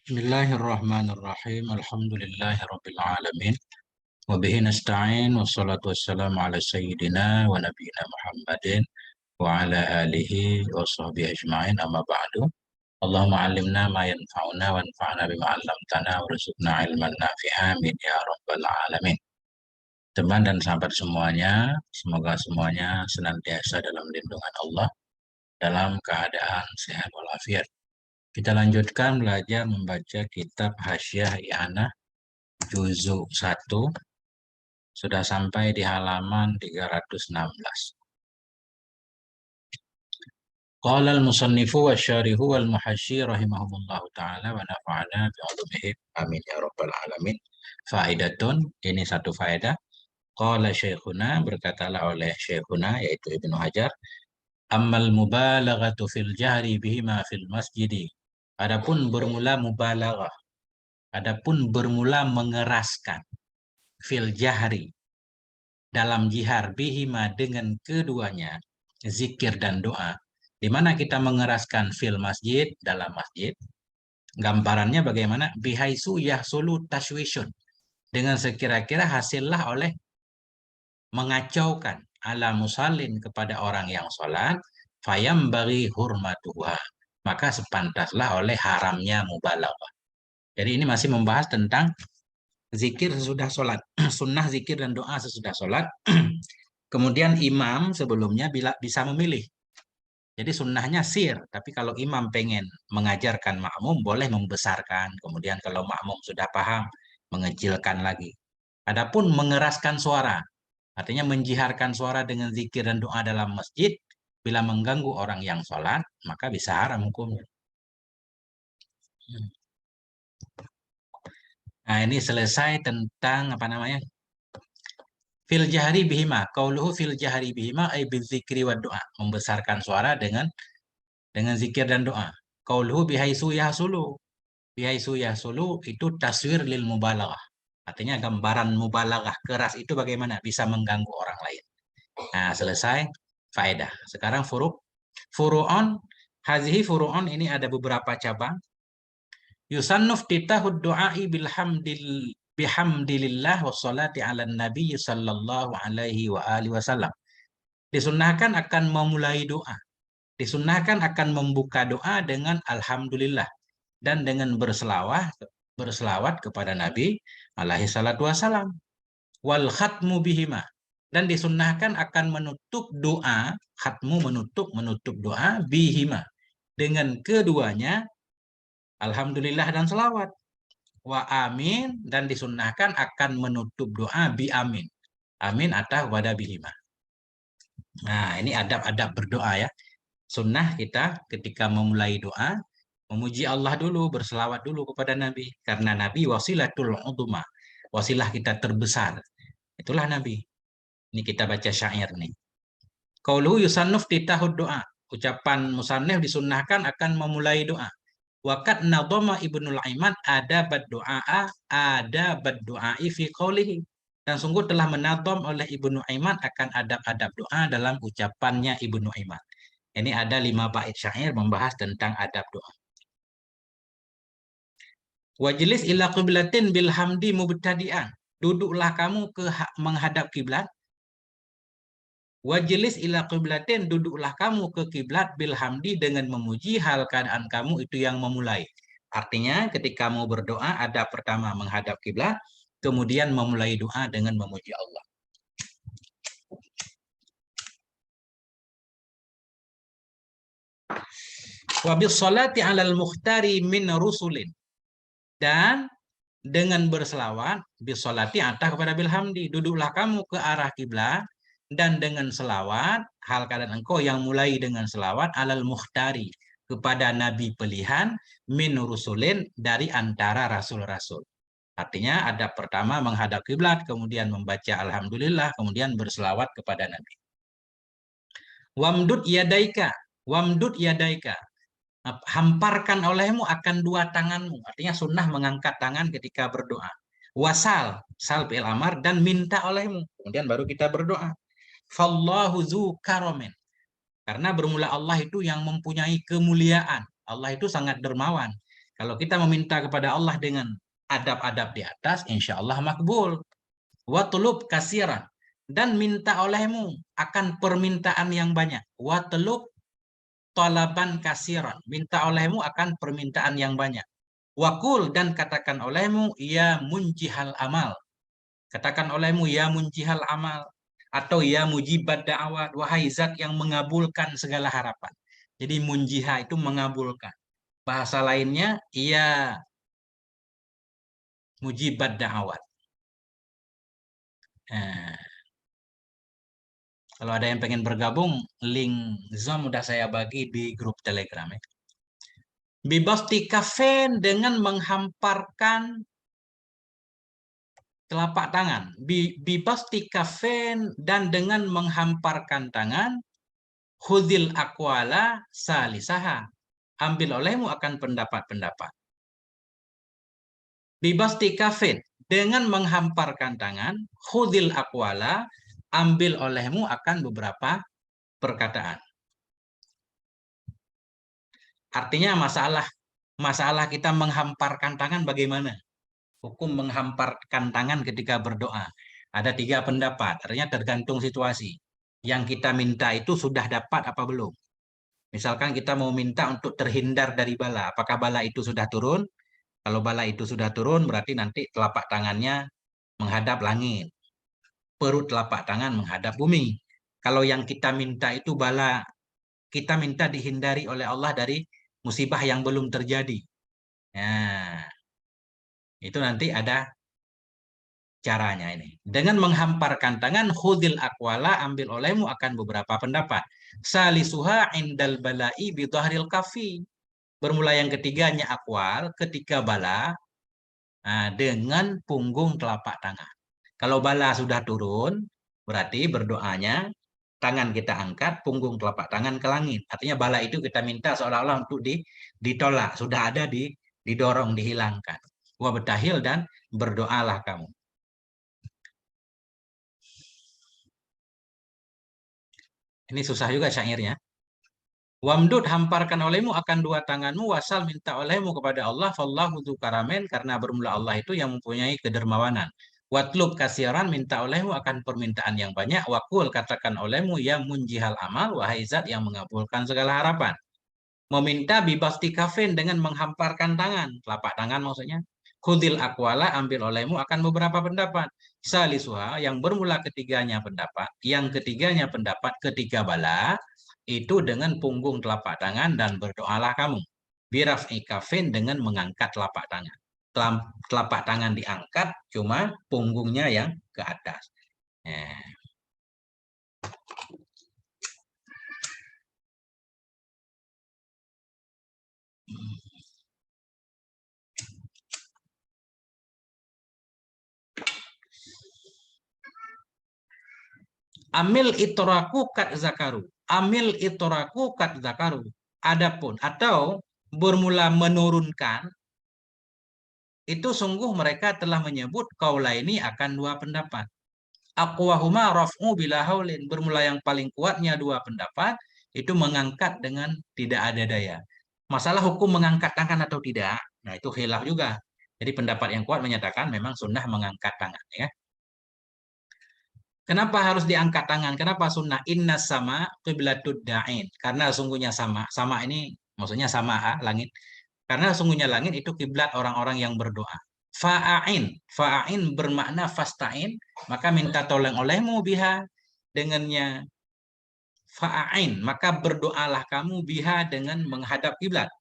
Bismillahirrahmanirrahim. Alhamdulillahirabbil alamin. Wa bihi nasta'in wassalatu wassalamu ala sayyidina wa nabiyyina Muhammadin wa ala alihi wa sahbihi ajma'in amma ba'du. Allahumma 'allimna ma yanfa'una wanfa'na bima 'allamtana warzuqna ilman nafi'a amin ya rabbal alamin. Teman dan sahabat semuanya, semoga semuanya senantiasa dalam lindungan Allah dalam keadaan sehat walafiat. Kita lanjutkan belajar membaca kitab Hasyiah I'anah Juzuk 1, sudah sampai di halaman 316. Qala al-musannifu wa syarihu wal muhasyi rahimahumullahu ta'ala wa nafa'ana bi'ulumihim amin ya rabbal alamin. Faidatun, ini satu faedah. Qala syekhuna, berkatalah oleh syekhuna yaitu Ibnu Hajar, ammal mubalaghatu fil jahri bihima fil masjidi. Adapun bermula mengeraskan fil jahri dalam jihar bihima dengan keduanya, zikir dan doa. Di mana kita mengeraskan fil masjid, dalam masjid. Gambarannya bagaimana? Bihaisu yahsulu tashwishun. Dengan sekira-kira hasillah oleh mengacaukan ala musallin kepada orang yang sholat, fayam bagi hurmatuha. Maka sepantaslah oleh haramnya mubalaghah. Jadi ini masih membahas tentang zikir sesudah sholat, sunnah zikir dan doa sesudah sholat. Kemudian imam sebelumnya bisa memilih. Jadi sunnahnya sir, tapi kalau imam pengen mengajarkan makmum boleh membesarkan. Kemudian kalau makmum sudah paham, mengecilkan lagi. Adapun mengeraskan suara, artinya menjiharkan suara dengan zikir dan doa dalam masjid, bila mengganggu orang yang sholat, maka bisa haram hukumnya. Nah, ini selesai tentang apa namanya? Fil jahri bihima, qauluhu fil jahri bihima ay bizikri wa doa, membesarkan suara dengan zikir dan doa. Qauluhu bihaisu yahsulu. Bihaisu yahsulu itu taswir lil mubalaghah. Artinya gambaran mubalaghah keras itu bagaimana bisa mengganggu orang lain. Nah, selesai faedah. Sekarang furu'on, hazihi furu'on, ini ada beberapa cabang. Yusannuf titahud du'ai bihamdilillah wassalati ala nabi sallallahu alaihi wa alihi wasallam. Disunnahkan akan memulai doa. Disunnahkan akan membuka doa dengan alhamdulillah dan dengan berselawat kepada Nabi alaihi salatu wasallam. Wal khatmu bihima, dan disunnahkan akan menutup doa, khatmu menutup doa bihima dengan keduanya alhamdulillah dan selawat. Wa amin, dan disunnahkan akan menutup doa bi amin. Amin atau wada bihima. Nah, ini adab-adab berdoa ya. Sunnah kita ketika memulai doa, memuji Allah dulu, berselawat dulu kepada Nabi. Karena Nabi wasilatul udhma, wasilah kita terbesar. Itulah Nabi. Ini kita baca syair nih. Qauluhu yusannuf titahud doa. Ucapan musannif disunnahkan akan memulai doa. Waqad nadhama Ibnul Aiman ada du'ai fi qaulihi. Dan sungguh telah menadham oleh Ibnu Aiman akan adab-adab doa dalam ucapannya Ibnu Aiman. Ini ada 5 bait syair membahas tentang adab doa. Wajlis ila qiblatin bil hamdi mubtadi'an. Duduklah kamu menghadap kiblat. Wajlis ila qiblatin, duduklah kamu ke kiblat bil hamdi dengan memuji, hal keadaan kamu itu yang memulai. Artinya ketika mau berdoa ada pertama menghadap kiblat, kemudian memulai doa dengan memuji Allah. Wa bis salati 'alal mukhtari min rusulin, dan dengan berselawat bisolati atah kepada bilhamdi, duduklah kamu ke arah kiblat dan dengan selawat, hal keadaan engkau yang mulai dengan selawat alal mukhtari, kepada nabi pilihan, min rusulin, dari antara rasul-rasul. Artinya ada pertama menghadap kiblat, kemudian membaca alhamdulillah, kemudian berselawat kepada nabi. Wamdud yadaika, hamparkan olehmu akan 2 tanganmu. Artinya sunnah mengangkat tangan ketika berdoa. Wasal, sal fi'il amar, dan minta olehmu. Kemudian baru kita berdoa. Fallahu zu karomen. Karena bermula Allah itu yang mempunyai kemuliaan. Allah itu sangat dermawan. Kalau kita meminta kepada Allah dengan adab-adab di atas, insya Allah makbul. Watlub kasiran, dan minta olehmu akan permintaan yang banyak. Watlub talaban kasiran, minta olehmu akan permintaan yang banyak. Wakul, dan katakan olehmu ya munjihal amal. Katakan olehmu ya munjihal amal, atau ya mujibat da'awat, wahai zat yang mengabulkan segala harapan. Jadi munjiha itu mengabulkan. Bahasa lainnya ya mujibat da'awat. Nah, kalau ada yang pengen bergabung, link Zoom udah saya bagi di grup Telegram ya. Bibasti kafen, dengan menghamparkan telapak tangan. Bibasti kafen, dan dengan menghamparkan tangan. Khudil akwala salisaha, ambil olehmu akan pendapat-pendapat. Bibasti kafen, dengan menghamparkan tangan. Khudil akwala, ambil olehmu akan beberapa perkataan. Artinya masalah kita menghamparkan tangan bagaimana? Hukum menghamparkan tangan ketika berdoa. Ada 3 pendapat, artinya tergantung situasi. Yang kita minta itu sudah dapat apa belum? Misalkan kita mau minta untuk terhindar dari bala, apakah bala itu sudah turun? Kalau bala itu sudah turun, berarti nanti telapak tangannya menghadap langit. Perut telapak tangan menghadap bumi. Kalau yang kita minta itu bala, kita minta dihindari oleh Allah dari musibah yang belum terjadi. Nah, itu nanti ada caranya ini. Dengan menghamparkan tangan, khudil akwala, ambil olehmu akan beberapa pendapat. Salisuha indal balai bidhahril kafi. Bermula yang ketiganya akwal, ketika bala, dengan punggung telapak tangan. Kalau bala sudah turun, berarti berdoanya, tangan kita angkat, punggung telapak tangan ke langit. Artinya bala itu kita minta seolah-olah untuk ditolak. Sudah ada, didorong, dihilangkan. Wabtahil, dan berdoalah kamu. Ini susah juga syairnya. Wamdud, hamparkan olehmu akan 2 tanganmu, wasal, minta olehmu kepada Allah, fallahu dzu karamen, karena bermula Allah itu yang mempunyai kedermawanan. Watlub kasiran, minta olehmu akan permintaan yang banyak. Wakul, katakan olehmu ya munjihal amal, wahai zat yang mengabulkan segala harapan. Meminta bibasti kafin, dengan menghamparkan tangan, telapak tangan maksudnya. Khudil akwala, ambil olehmu akan beberapa pendapat. Salisuha, yang bermula ketiganya pendapat. Yang ketiganya pendapat, ketiga bala, itu dengan punggung telapak tangan, dan berdoalah kamu. Biraf'i kafin, dengan mengangkat telapak tangan. Telapak tangan diangkat, cuma punggungnya yang ke atas. Amil itoraku kat zakaru. Amil itoraku kat zakaru. Adapun atau bermula menurunkan, itu sungguh mereka telah menyebut kaula ini akan 2 pendapat. Aqwahuma raf'u bila haulin. Bermula yang paling kuatnya 2 pendapat, itu mengangkat dengan tidak ada daya. Masalah hukum mengangkat tangan atau tidak, nah itu khilaf juga. Jadi pendapat yang kuat menyatakan memang sunnah mengangkat tangan ya. Kenapa harus diangkat tangan? Kenapa sunnah? Inna sama qiblatud da'in. Karena sungguhnya sama. Sama ini maksudnya sama langit. Karena sungguhnya langit itu kiblat orang-orang yang berdoa. Fa'ain. Fa'ain bermakna fasta'in. Maka minta tolong olehmu biha dengannya. Fa'ain. Maka berdoalah kamu biha dengan menghadap kiblat.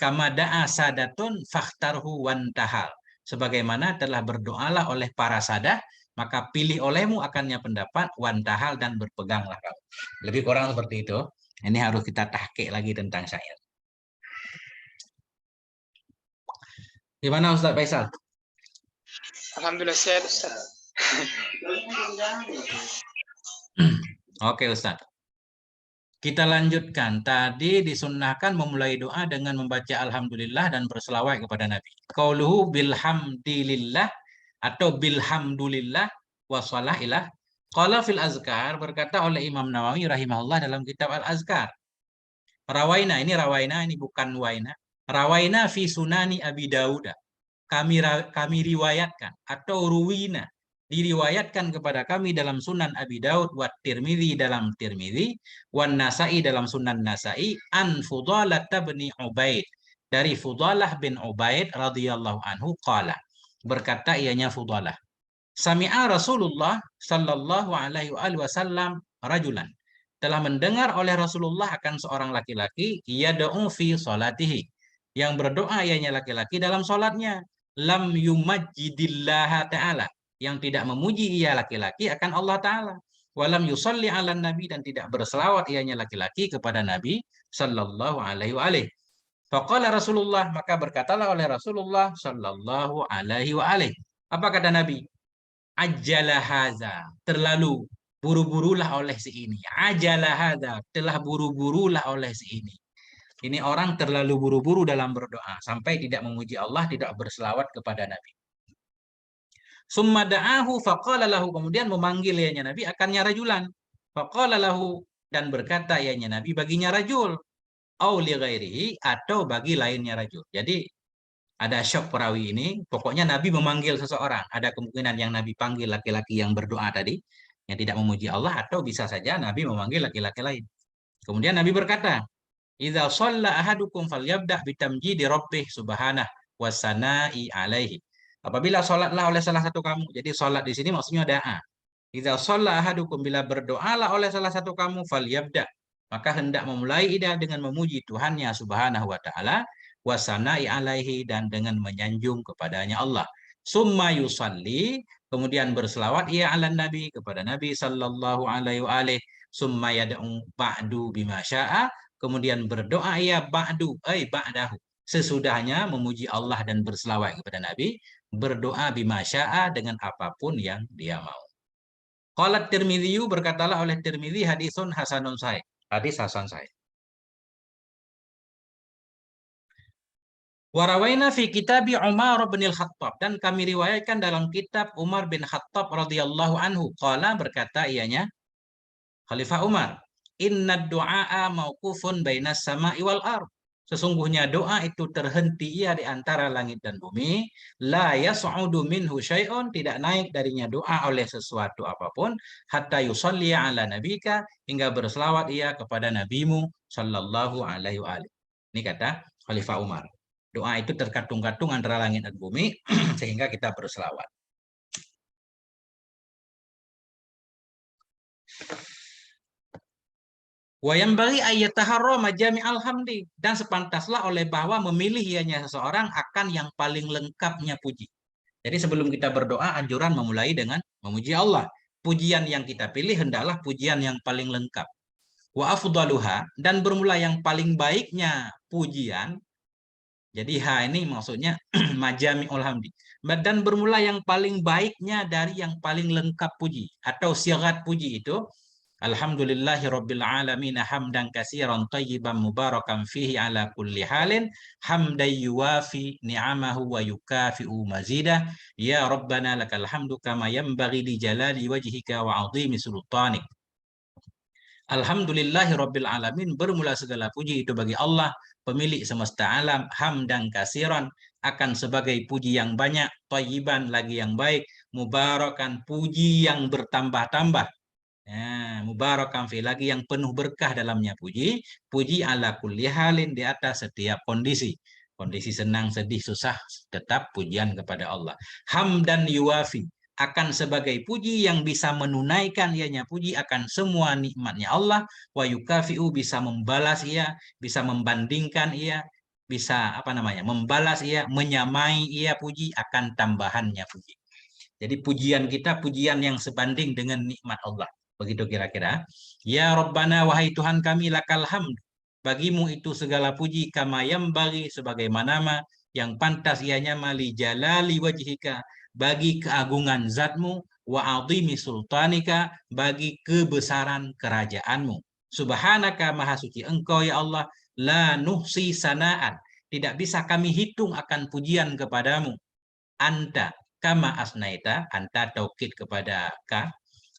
Kama da'a sadatun fakhtarhu wantahal. Sebagaimana telah berdoalah oleh para sadah, maka pilih olehmu akannya pendapat, wantahal, dan berpeganglah kamu. Lebih kurang seperti itu. Ini harus kita tahqiq lagi tentang syair. Gimana Ustaz Faisal? Alhamdulillah sehat Ustaz. Oke Ustaz. Kita lanjutkan. Tadi disunnahkan memulai doa dengan membaca Alhamdulillah dan berselawat kepada Nabi. Qauluhu bilhamdilillah atau bilhamdulillah wassalah ilah. Qala fil azkar, berkata oleh Imam Nawawi rahimahullah dalam kitab Al-Azkar. Rawaina, ini bukan waina. Rawaina fi sunani Abi Dawud. Kami riwayatkan atau ruwina diriwayatkan kepada kami dalam Sunan Abi Daud, wa Tirmidzi dalam Tirmidzi, wan Nasa'i dalam Sunan Nasa'i, an Fudalah bin Ubaid, dari Fudalah bin Ubaid radhiyallahu anhu qala, berkata ianya Fudalah, sami'a Rasulullah sallallahu alaihi wasallam rajulan, telah mendengar oleh Rasulullah akan seorang laki-laki, yad'u fi salatihi, yang berdoa ianya laki-laki dalam salatnya, lam yumajjidillah ta'ala, yang tidak memuji ia laki-laki akan Allah Ta'ala, walam yusalli ala nabi, dan tidak berselawat ianya laki-laki kepada Nabi sallallahu alaihi wa alihi. Faqala Rasulullah, maka berkatalah oleh Rasulullah sallallahu alaihi wa alihi. Apa kata Nabi? Ajala haza, terlalu buru-burulah oleh si ini. Ajala haza, telah buru-burulah oleh si ini. Ini orang terlalu buru-buru dalam berdoa sampai tidak memuji Allah, tidak berselawat kepada Nabi. Summa da'ahu faqala lahu, kemudian memanggil ianya Nabi akannya rajulan. Faqala lahu, dan berkata ianya Nabi baginya rajul, au li ghairihi, atau bagi lainnya rajul. Jadi ada syok perawi ini, pokoknya Nabi memanggil seseorang. Ada kemungkinan yang Nabi panggil laki-laki yang berdoa tadi, yang tidak memuji Allah, atau bisa saja Nabi memanggil laki-laki lain. Kemudian Nabi berkata, idza shalla ahadukum falyabda bitamjidi rabbih subhanahu wasana'i alaihi. Apabila sholatlah oleh salah satu kamu, jadi sholat di sini maksudnya doa. Idza shalla ahadukum, bila berdoalah oleh salah satu kamu, falyabda, maka hendak memulai ida dengan memuji Tuhannya subhanahu wa ta'ala, wasana'i alaihi, dan dengan menyanjung kepadanya Allah. Summa yusalli, kemudian berselawat ia ala nabi, kepada Nabi sallallahu alaihi wa alihi. Summa yad'u ba'du bima sya'a, kemudian berdoa ia ba'du, ba'dahu, sesudahnya memuji Allah dan berselawat kepada Nabi, berdoa bima sya'a, dengan apapun yang dia mau. Qalat Tirmidzi, berkatalah oleh Tirmidzi, hadisun hasanun sahih, hadis hasan sahih. Warawaina fi kitabi Umar bin Al-Khattab, dan kami riwayatkan dalam kitab Umar bin Khattab radhiyallahu anhu, qala, berkata ianya Khalifah Umar, inna du'a mauqufun bainas sama'i wal ard, sesungguhnya doa itu terhenti ia di antara langit dan bumi, la yas'udu minhu syai'un, tidak naik darinya doa oleh sesuatu apapun, hatta yusalli ala nabika, hingga berselawat ia kepada nabimu sallallahu alaihi wa alihi. Ini kata Khalifah Umar. Doa itu terkatung-katung antara langit dan bumi sehingga kita berselawat. Wayam bagi ayataharro majami alhamdi, dan sepantaslah oleh bahwa memilih ianya seseorang akan yang paling lengkapnya puji. Jadi sebelum kita berdoa, anjuran memulai dengan memuji Allah. Pujian yang kita pilih hendaklah pujian yang paling lengkap. Wa afdaluha, dan bermula yang paling baiknya pujian. Jadi ha ini maksudnya majami alhamdi. Dan bermula yang paling baiknya dari yang paling lengkap puji atau sigat puji itu, alhamdulillahi rabbil alamin hamdan katsiran thayyiban mubarakan fihi ala kulli halin, hamdan yuwafi ni'amahu wa yukafi'u mazidah, ya rabbana lakal hamdu kama yanbaghi li jalali wajhika wa 'azimi sultanik. Alhamdulillahi rabbil alamin, bermula segala puji itu bagi Allah, pemilik semesta alam, hamdan katsiran, akan sebagai puji yang banyak, thayyiban, lagi yang baik, mubarakan, puji yang bertambah-tambah. Mubarakan fi, lagi yang penuh berkah dalamnya puji, puji ala kulli halin, di atas setiap kondisi. Kondisi senang, sedih, susah, tetap pujian kepada Allah. Hamdan yuwafi, akan sebagai puji yang bisa menunaikan ianya puji akan semua nikmatnya Allah, wa yukafi'u, bisa membalas ia, bisa membandingkan ia, bisa membalas ia, menyamai ia puji akan tambahannya puji. Jadi pujian kita pujian yang sebanding dengan nikmat Allah. Begitu kira-kira. Ya Rabbana, wahai Tuhan kami, lakal hamd, bagimu itu segala puji, kama yambagi, sebagaimana yang pantas ianya, mali jalali wajhika, bagi keagungan zatmu, wa azimi sultanika, bagi kebesaran kerajaanmu. Subhanaka, maha suci engkau ya Allah, la nuhsi sanaan, tidak bisa kami hitung akan pujian kepadamu. Anta kama asnaita, anta taukid kepada ka,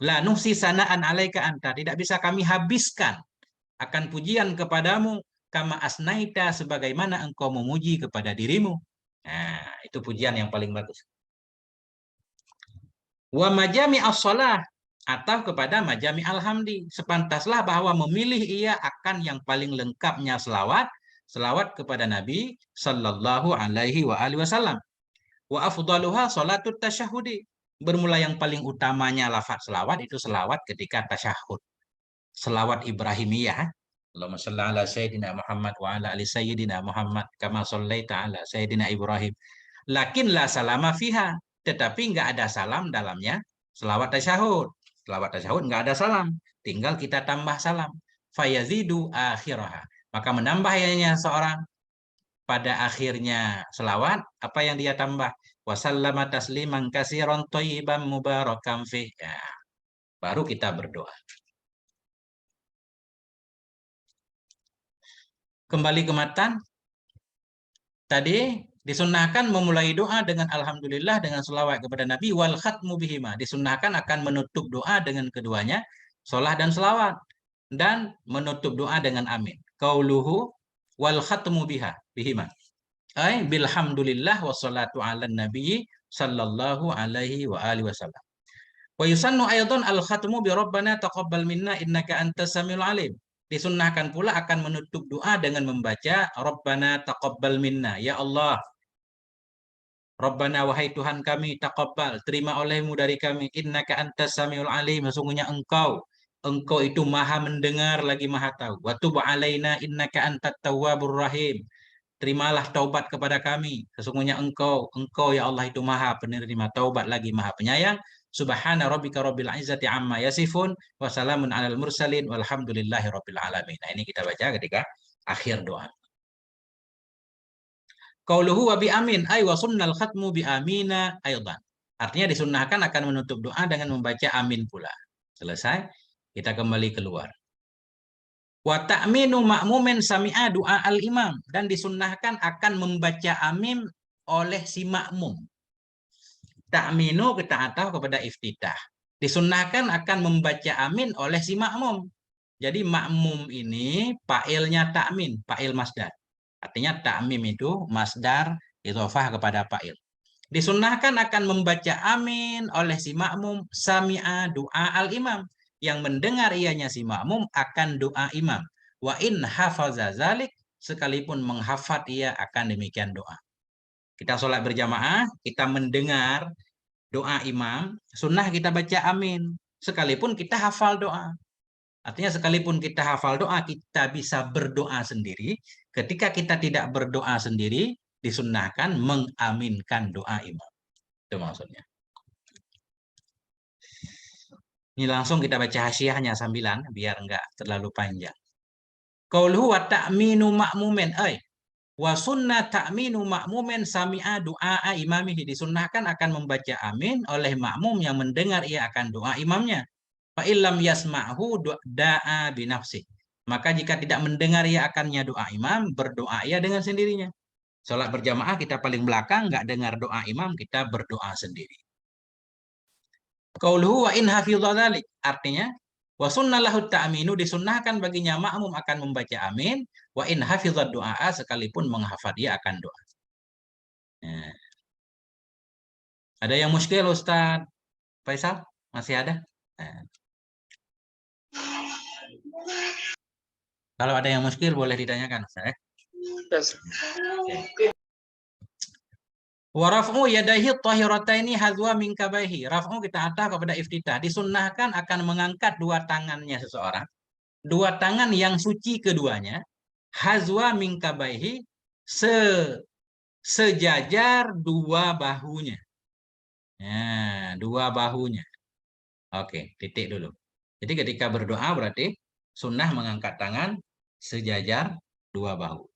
la nuhsi sanaan alaika anta, tidak bisa kami habiskan akan pujian kepadamu, kama asnaita, sebagaimana engkau memuji kepada dirimu. Nah, itu pujian yang paling bagus. Wa majami as-shalah, atau kepada majami alhamdi. Sepantaslah bahwa memilih ia akan yang paling lengkapnya selawat kepada Nabi sallallahu alaihi wa alihi wasallam. Wa afdaluha salatut tasyahudi. Bermula yang paling utamanya lafaz selawat itu selawat ketika tasyahud. Selawat Ibrahimiyah. Allahumma shalli ala sayyidina Muhammad wa ala ali sayyidina Muhammad kama shallaita ala sayyidina Ibrahim. Lakin la salama fiha, tetapi enggak ada salam dalamnya. Selawat tasyahud. Selawat tasyahud enggak ada salam, tinggal kita tambah salam. Fayazidu akhiraha. Maka menambah ianya seorang pada akhirnya selawat, apa yang dia tambah? Wasallama tasliman katsiran thayyiban mubarakan fih. Ya, baru kita berdoa. Kembali ke matan. Tadi disunnahkan memulai doa dengan alhamdulillah, dengan selawat kepada Nabi, wal khatmu bihima. Disunnahkan akan menutup doa dengan keduanya, sholah dan selawat. Dan menutup doa dengan amin. Qauluhu wal khatmu bihima. Ay bilhamdulillah wassalatu ala nabi sallallahu alaihi wa alihi wasallam. Wa yusannu aydan al-khatmu bi rabbana taqabbal minna innaka antas samiul alim. Disunnahkan pula akan menutup doa dengan membaca Rabbana taqabbal minna. Ya Allah, Rabbana wahai Tuhan kami, taqabbal, terima olehmu dari kami, innaka antas samiul alim, sesungguhnya engkau itu maha mendengar lagi maha tahu. Wa tub alaina innaka antat tawwabur rahim. Terimalah taubat kepada kami, sesungguhnya engkau ya Allah itu maha penerima taubat lagi maha penyayang. Subhana rabbika rabbil izzati amma yasifun wa salamun alal mursalin walhamdulillahi rabbil alamin. Nah, ini kita baca ketika akhir doa. Qauluhu wa bi amin ay wa sunnal khatmu bi amina aidan. Artinya disunnahkan akan menutup doa dengan membaca amin pula. Selesai, kita kembali keluar. Wa ta'minu ma'mumin sami'a doa al-imam, dan disunnahkan akan membaca amin oleh si makmum. Ta'minu kita atau kepada iftitah. Disunnahkan akan membaca amin oleh si makmum. Jadi makmum ini fa'ilnya ta'min, fa'il masdar. Artinya ta'mim itu masdar idhofah kepada fa'il. Disunnahkan akan membaca amin oleh si makmum sami'a doa al-imam, yang mendengar ianya si makmum akan doa imam. Wa in hafaza zalik, sekalipun menghafat ia akan demikian doa. Kita sholat berjamaah, kita mendengar doa imam, sunnah kita baca amin, sekalipun kita hafal doa. Artinya sekalipun kita hafal doa, kita bisa berdoa sendiri. Ketika kita tidak berdoa sendiri, disunnahkan mengaminkan doa imam. Itu maksudnya. Ini langsung kita baca hasyiahnya sambilan, biar enggak terlalu panjang. Qauluhu wa ta'minu ma'mumin, wa sunnah ta'minu ma'mumin sami'a du'a imamihi. Disunnahkan akan membaca amin oleh makmum yang mendengar ia akan doa imamnya. Fa illam yasma'hu da'a binafsi. Maka jika tidak mendengar ia akannya doa imam, berdoa ia dengan sendirinya. Sholat berjamaah kita paling belakang, nggak dengar doa imam, kita berdoa sendiri. Qauluhu wa in hafidha dzalik, artinya wa sunnallahu ta'minu, disunnahkan baginya makmum akan membaca amin, wa in hafidha doa, sekalipun menghafal dia akan doa. Nah. Ada yang muskil Ustaz Faisal? Masih ada? Nah. Kalau ada yang muskil boleh ditanyakan Ustaz. Yes. Okay. Wa raf'u yadayhi tahirataini hadwa min kabaihi. Raf'u kita atah kepada iftitah. Disunnahkan akan mengangkat dua tangannya seseorang. Dua tangan yang suci keduanya. Hazwa min kabaihi. Sejajar dua bahunya. Nah, dua bahunya. Oke, titik dulu. Jadi ketika berdoa berarti sunnah mengangkat tangan sejajar dua bahu.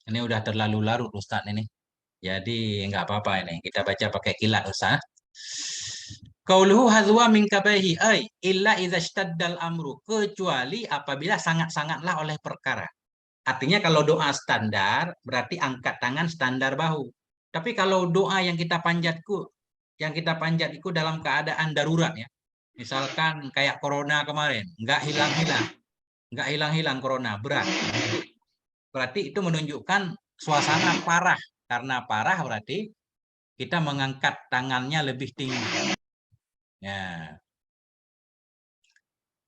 Ini udah terlalu larut Ustaz ini. Jadi nggak apa-apa ini. Kita baca pakai kilat Ustaz. Qauluhu hazwa min kabaihi ay illa idza ishtaddal amru, kecuali apabila sangat-sangatlah oleh perkara. Artinya kalau doa standar berarti angkat tangan standar bahu. Tapi kalau doa yang kita yang kita panjat itu dalam keadaan darurat ya. Misalkan kayak corona kemarin, nggak hilang-hilang corona, berat. Berarti itu menunjukkan suasana parah. Karena parah berarti kita mengangkat tangannya lebih tinggi. Ya.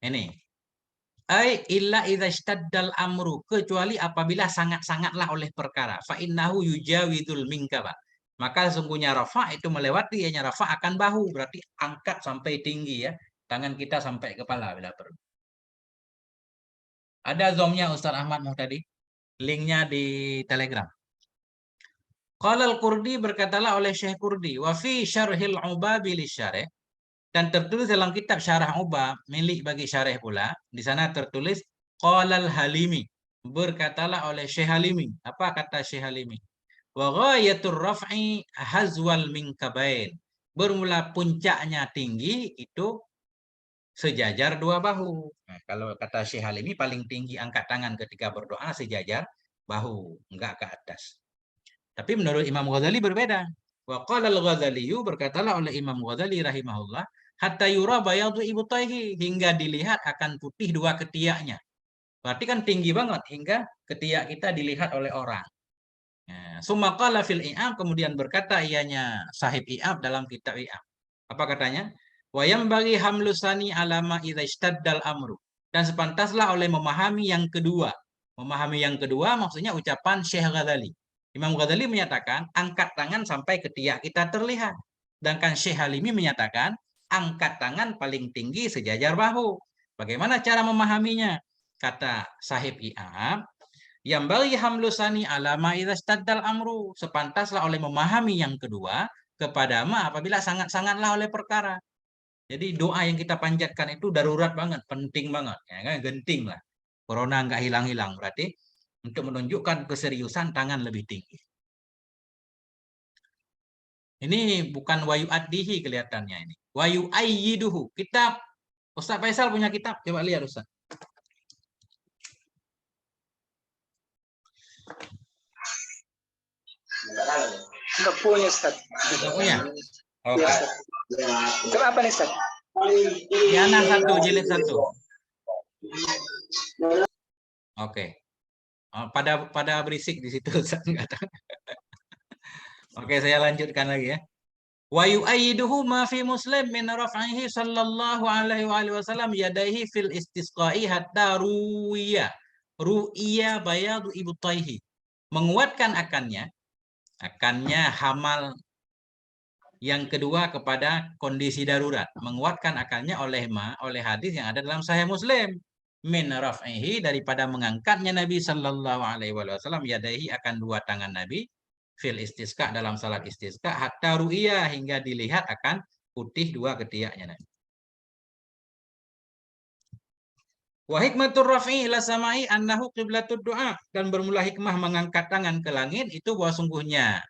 Ini. Ai illa idza istaddal amru, kecuali apabila sangat-sangatlah oleh perkara. Fa innahu yujawidul minkaba. Maka sesungguhnya rafa itu melewati, hanya rafa akan bahu, berarti angkat sampai tinggi ya. Tangan kita sampai kepala bila perlu. Ada zoomnya Ustaz Ahmad Muhtadi. Linknya di Telegram. Qala al-Qurdi, berkatalah oleh Syekh Qurdi, wa fi syarhil ubabi lisyarih, dan tertulis dalam kitab Syarah Ubab milik bagi syarih pula. Di sana tertulis qala al-Halimi, berkatalah oleh Syekh Halimi. Apa kata Syekh Halimi? Wa ghayatur raf'i hazwal minkabain. Bermula puncaknya tinggi itu sejajar dua bahu. Nah, kalau kata Syekh Halimi paling tinggi angkat tangan ketika berdoa sejajar bahu, enggak ke atas. Tapi menurut Imam Ghazali berbeda. Wa qala al-Ghazali, berkatalah oleh Imam Ghazali rahimahullah, hatta yura bayadu ibtaihi, hingga dilihat akan putih dua ketiaknya. Berarti kan tinggi banget hingga ketiak kita dilihat oleh orang. Summa qala fil i'ab, kemudian berkata ianya sahib i'ab dalam kitab i'ab. Apa katanya? Wa yambaghi hamlusani alama idza istaddal amru. Dan sepantaslah oleh memahami yang kedua. Memahami yang kedua maksudnya ucapan Syekh Ghazali. Imam Ghazali menyatakan angkat tangan sampai ketiak kita terlihat. Sedangkan Syekh Halimi menyatakan angkat tangan paling tinggi sejajar bahu. Bagaimana cara memahaminya? Kata sahib i'ab, yang bagi hamlusani alama idza istaddal amru, sepantaslah oleh memahami yang kedua kepada ma apabila sangat-sangatlah oleh perkara. Jadi doa yang kita panjatkan itu darurat banget, penting banget, ya kan? Genting lah. Corona nggak hilang-hilang, berarti untuk menunjukkan keseriusan tangan lebih tinggi. Ini bukan wayu addihi kelihatannya ini. Wayu ayyiduhu. Kitab Ustaz Faisal punya kitab, coba lihat Ustaz. Enggak punya, Ustaz. Nggak punya? Oke. Ya, itu apa nih, Ustaz? Yana 1 jilid 1. Oke. Pada berisik di situ Ustaz. Oke, saya lanjutkan lagi ya. Wa yu'ayyiduhu ma fi Muslim min raf'ihi sallallahu alaihi wasallam yadaihi fil istisqa'i hatta ru'iya bayadu ibtaihi. Menguatkan akannya hamal yang kedua kepada kondisi darurat. Menguatkan akannya oleh hadis yang ada dalam Sahih Muslim. Min raf'ihi, daripada mengangkatnya Nabi sallallahu alaihi wasallam yadaihi akan dua tangan Nabi fil istisqa, dalam salat istisqa, hatta ru'iyah, hingga dilihat akan putih dua ketiaknya Nabi. Wa hikmatur raf'i ila samai annahu qiblatud du'a, dan bermula hikmah mengangkat tangan ke langit itu bahwa sungguhnya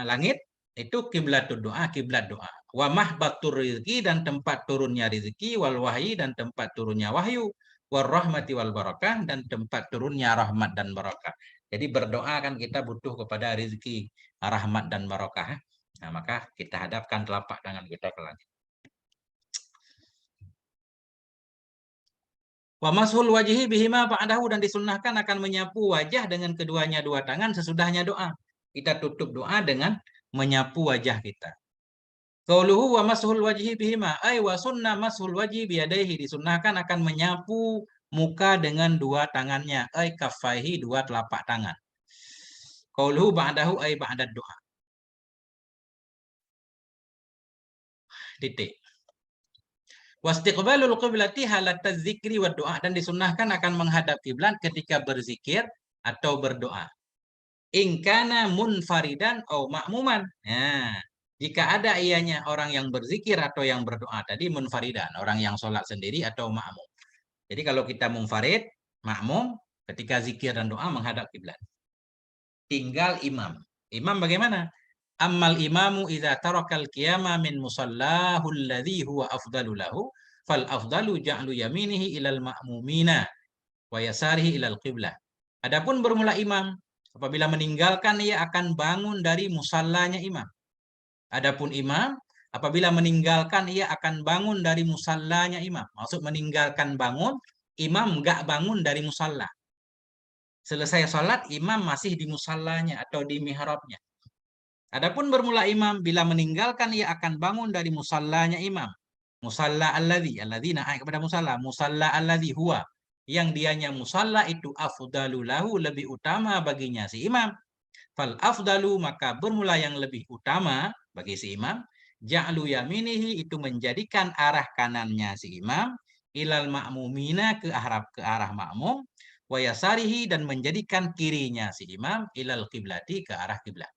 langit itu kiblatud doa, kiblat doa. Wa mahbatur rizki, dan tempat turunnya rizki, wal wahyi, dan tempat turunnya wahyu, war rahmati wal barakah, dan tempat turunnya rahmat dan barakah. Jadi berdoa kan kita butuh kepada rizki, rahmat dan barakah. Nah, maka kita hadapkan telapak tangan kita ke langit. Wa mashul wajhi bihima ba'dahu, dan disunnahkan akan menyapu wajah dengan keduanya dua tangan sesudahnya doa. Kita tutup doa dengan menyapu wajah kita. Qauluhu wa mashul wajhi bihima, ay wa sunnah mashul wajhi biyadaihi, disunnahkan akan menyapu muka dengan dua tangannya, ay kaffaihi, dua telapak tangan. Qauluhu ba'dahu, ay ba'dad doa. Titik. Wastiqbalul qiblati halat tadzikri wa doa, dan disunnahkan akan menghadap kiblat ketika berzikir atau berdoa. Ingkana munfaridan au ma'muman. Nah, jika ada ianya orang yang berzikir atau yang berdoa, tadi munfaridan, orang yang sholat sendiri atau ma'mum. Jadi kalau kita munfarid, ma'mum, ketika zikir dan doa menghadap kiblat. Tinggal imam. Imam bagaimana? Ammal imamu idza tarakal qiyama min musallahu alladhi huwa afdalu lahu, fal afdalu ja'lu yaminihi ilal ma'mumina wa yasarihi ilal qiblah. Adapun bermula imam, apabila meninggalkan ia akan bangun dari musallanya imam. Adapun imam, apabila meninggalkan, ia akan bangun dari musallanya imam. Maksud meninggalkan bangun, imam nggak bangun dari musalla. Selesai sholat, imam masih di musallanya atau di mihrabnya. Adapun bermula imam, bila meninggalkan, ia akan bangun dari musallanya imam. Musalla alladhi naik kepada musalla. Musalla alladhi huwa, yang dianya musalla itu afdalu lahu, lebih utama baginya si imam. Fal afdalu, maka bermula yang lebih utama bagi si imam, ja'lu yaminihi, itu menjadikan arah kanannya si imam, ilal ma'mumina, ke arah makmum, wa yasarihi, dan menjadikan kirinya si imam, ilal kiblati, ke arah kiblat.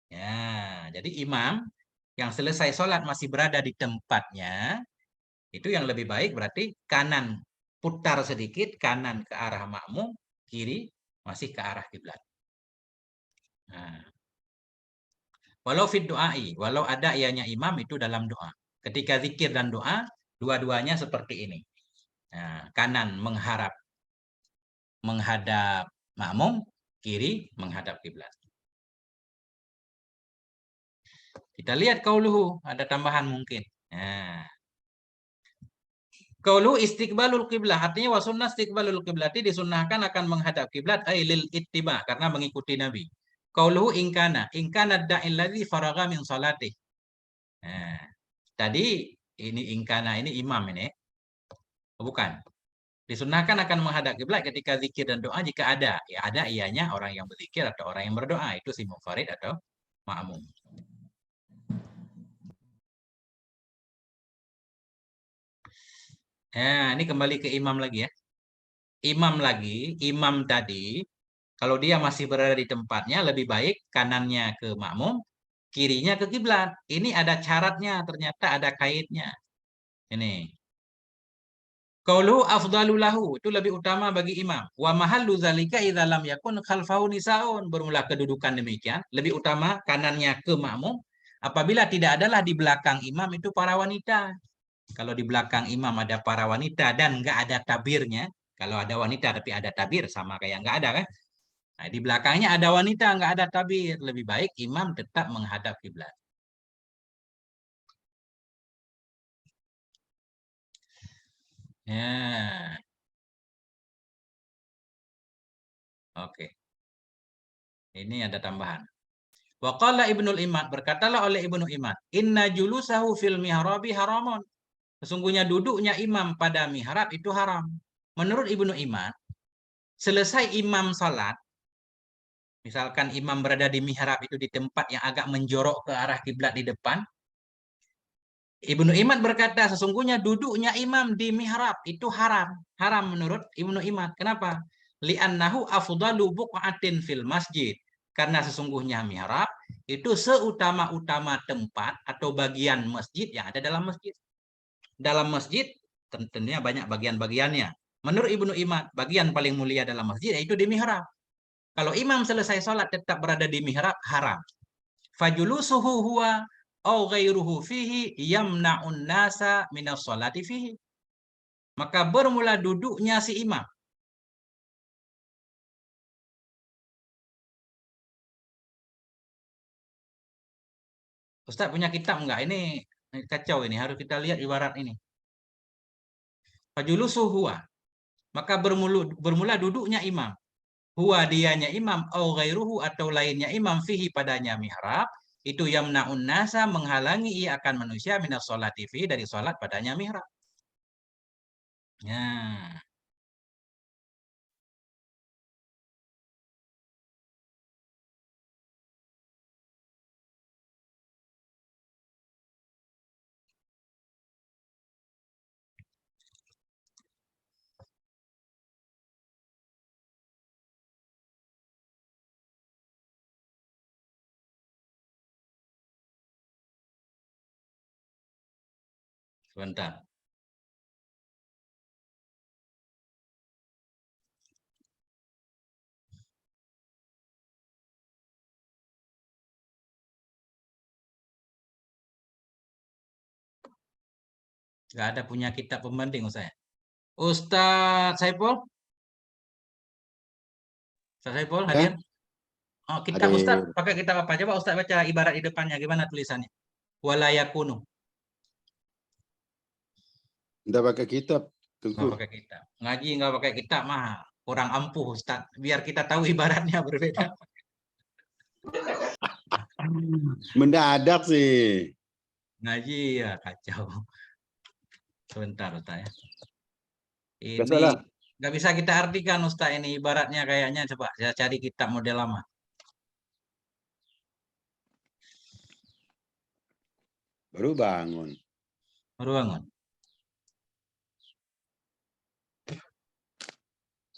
Ya, jadi imam yang selesai sholat masih berada di tempatnya, itu yang lebih baik berarti kanan putar sedikit, kanan ke arah makmum, kiri masih ke arah kiblat. Nah, walau fid du'ai, walau ada ianya imam itu dalam doa. Ketika zikir dan doa, dua-duanya seperti ini. Nah, kanan menghadap makmum, kiri menghadap kiblat. Kita lihat qauluhu, ada tambahan mungkin. Nah, qauluhu istiqbalul qiblah, artinya wa sunnah istiqbalul qiblati, disunnahkan akan menghadap kiblat, ay lil ittiba, karena mengikuti Nabi. Qauluhu ingkana da'il ladzi faragha min salatih. Nah, tadi ini ingkana, ini imam ini. Bukan. Disunahkan akan menghadap kiblat ketika zikir dan doa jika ada. Ya, ada ianya orang yang berzikir atau orang yang berdoa. Itu si munfarid atau ma'mum. Nah, ini kembali ke imam lagi ya. Imam tadi, kalau dia masih berada di tempatnya, lebih baik kanannya ke makmum, kirinya ke kiblat. Ini ada syaratnya, ternyata ada kaitnya. Ini. Qaulu afdalu lahu, itu lebih utama bagi imam. Wa mahallu dzalika idza lam yakun khalfahu nisaun. Bermula kedudukan demikian, lebih utama kanannya ke makmum apabila tidak adalah di belakang imam itu para wanita. Kalau di belakang imam ada para wanita dan nggak ada tabirnya, kalau ada wanita tapi ada tabir sama kayak nggak ada kan? Nah, di belakangnya ada wanita nggak ada tabir, lebih baik imam tetap menghadap kiblat. Ya, oke. Ini ada tambahan. Waqala Ibnul Imad, berkatalah oleh Ibnu Imad, inna julusahu fil mihrabi haramun. Sesungguhnya duduknya imam pada mihrab itu haram. Menurut Ibnu Imad, selesai imam salat, misalkan imam berada di mihrab itu di tempat yang agak menjorok ke arah kiblat di depan, Ibnu Imad berkata sesungguhnya duduknya imam di mihrab itu haram. Haram menurut Ibnu Imad. Kenapa? Li'annahu afdalu buq'atin fil masjid. Karena sesungguhnya mihrab itu seutama-utama tempat atau bagian masjid yang ada dalam masjid. Dalam masjid tentunya banyak bagian-bagiannya. Menurut Ibnu Imad, bagian paling mulia dalam masjid yaitu di mihrab. Kalau imam selesai sholat tetap berada di mihrab, haram. Fajulusuhu huwa au ghairuhu fihi yamna'un nasa minas sholati fihi. Maka bermula duduknya si imam. Ustaz punya kitab enggak? Ini kacau ini, harus kita lihat ibarat ini. Fajulusuhu huwa. Maka bermula duduknya imam. Huwa dianya imam au ghairuhu atau lainnya imam fihi padanya mihrab, itu yamna'un nasa menghalangi ia akan manusia minas sholati fihi dari sholat padanya mihrab. Ya. Sebentar. Nggak ada punya kitab pembanding saya. Ustaz Saiful? Ustaz Saiful hadir? Ya, Oh, kitab Ustaz, Hadir. pakai kitab apa? Coba Ustaz baca ibarat di depannya gimana tulisannya. Wala yakunu. Nggak pakai kitab, Nggak Tengku. pakai kitab. Ngaji nggak pakai kitab mah kurang ampuh Ustaz. Biar kita tahu ibaratnya berbeda. Mendadak sih. Ngaji ya kacau. Sebentar Ustaz ya. Ini Biasalah. nggak bisa kita artikan Ustaz ini ibaratnya kayaknya coba saya cari kitab model lama. Baru bangun. Baru bangun.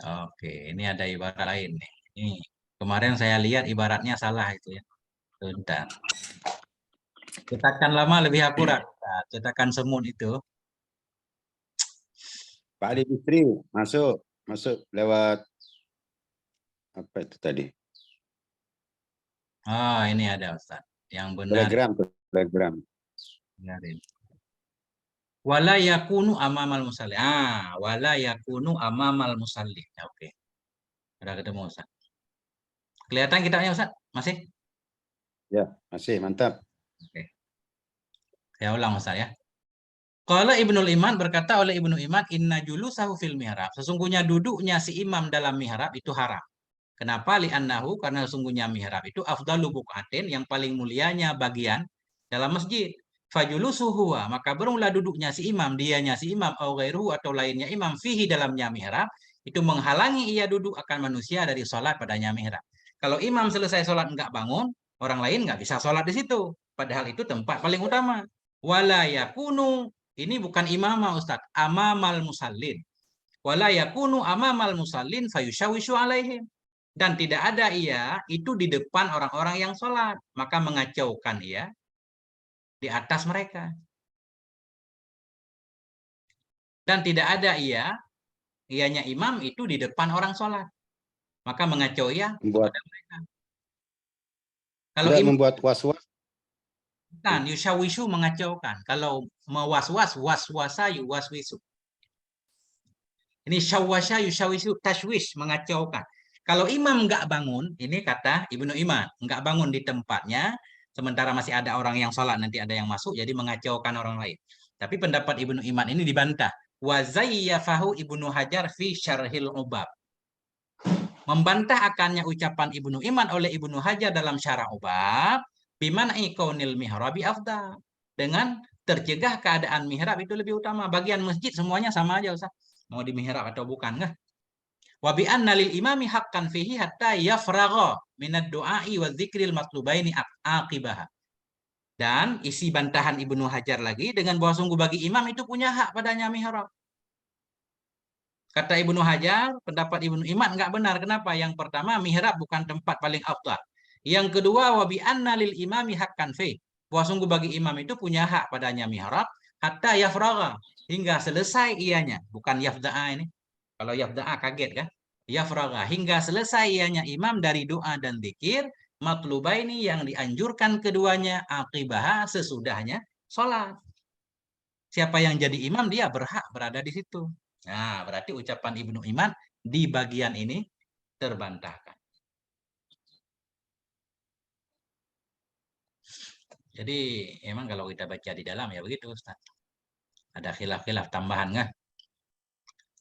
Oke, ini ada ibarat lain nih. Ini kemarin saya lihat ibaratnya salah itu ya. Sebentar. Cetakan lama lebih akurat. Nah, cetakan semut itu. Pak Adi Bisri masuk lewat apa itu tadi? Oh, ini ada Ustaz. Yang benar. Telegram. Dengarin. Wala yakunu amamal musalli. Wala yakunu amamal musalli. Ya, oke. Udah ketemu Ustaz. Kelihatan kitabnya Ustaz? Masih? Ya, masih mantap. Oke. Saya ulang Ustaz ya. Qala Ibnul Iman berkata oleh Ibnu Iman inna julusahu fil mihrab. Sesungguhnya duduknya si imam dalam mihrab itu haram. Kenapa? Li'annahu karena sesungguhnya mihrab itu afdalu buqatin yang paling mulianya bagian dalam masjid. Fajulusuhu maka bermula duduknya si imam, dianya si imam au ghairuhu atau lainnya imam fihi dalamnya mihrab itu menghalangi ia duduk akan manusia dari sholat padanya mihrab. Kalau imam selesai sholat enggak bangun, orang lain enggak bisa sholat di situ. Padahal itu tempat paling utama. Wala yakunu ini bukan imamah Ustaz, amamal musallin. Wala yakunu amamal musallin fayushawishu alaihim. Dan tidak ada ia itu di depan orang-orang yang sholat. Maka mengacaukan ia di atas mereka. Dan tidak ada ianya imam itu di depan orang sholat. Maka mengacau ia kepada mereka. Kalau imam membuat was-was. kan yushawishu mengacaukan. Kalau mewaswas, waswasa yuwaswisu. Ini syawasya yushawishu tashwish mengacaukan. Kalau imam nggak bangun, ini kata Ibnu Iman, nggak bangun di tempatnya, sementara masih ada orang yang sholat, nanti ada yang masuk, jadi mengacaukan orang lain. Tapi pendapat Ibnu Iman ini dibantah. Wa zayyafahu Ibnu Hajar fi syarhil ubab. Membantah akannya ucapan Ibnu Iman oleh Ibnu Hajar dalam syarah ubab, bimana'i kaunil mihrabi afdal. Dengan tercegah keadaan mihrab itu lebih utama. Bagian masjid semuanya sama aja Ustaz. Mau di mihrab atau bukan nggak? Wa bi anna lil imami haqqan fihi hatta yafragha minad du'ai wa dzikril matlubaini aqibaha. Dan isi bantahan Ibnu Hajar lagi dengan bahwa sungguh bagi imam itu punya hak padanya mihrab. Kata Ibnu Hajar, pendapat Ibnu Iman enggak benar. Kenapa? Yang pertama, mihrab bukan tempat paling afdal. Yang kedua, wa bi anna lil imami haqqan fihi. Bahwa sungguh bagi imam itu punya hak padanya mihrab hatta yafragha hingga selesai ianya, bukan yafda'a ini. Kalau yafda'a kaget kan? Yafraga hingga selesai ianya imam dari doa dan zikir matlubaini yang dianjurkan keduanya aqibah sesudahnya sholat. Siapa yang jadi imam dia berhak berada di situ. Nah, berarti ucapan Ibnu Iman di bagian ini terbantahkan. Jadi emang kalau kita baca di dalam ya begitu Ustaz. Ada khilaf-khilaf tambahan nggak?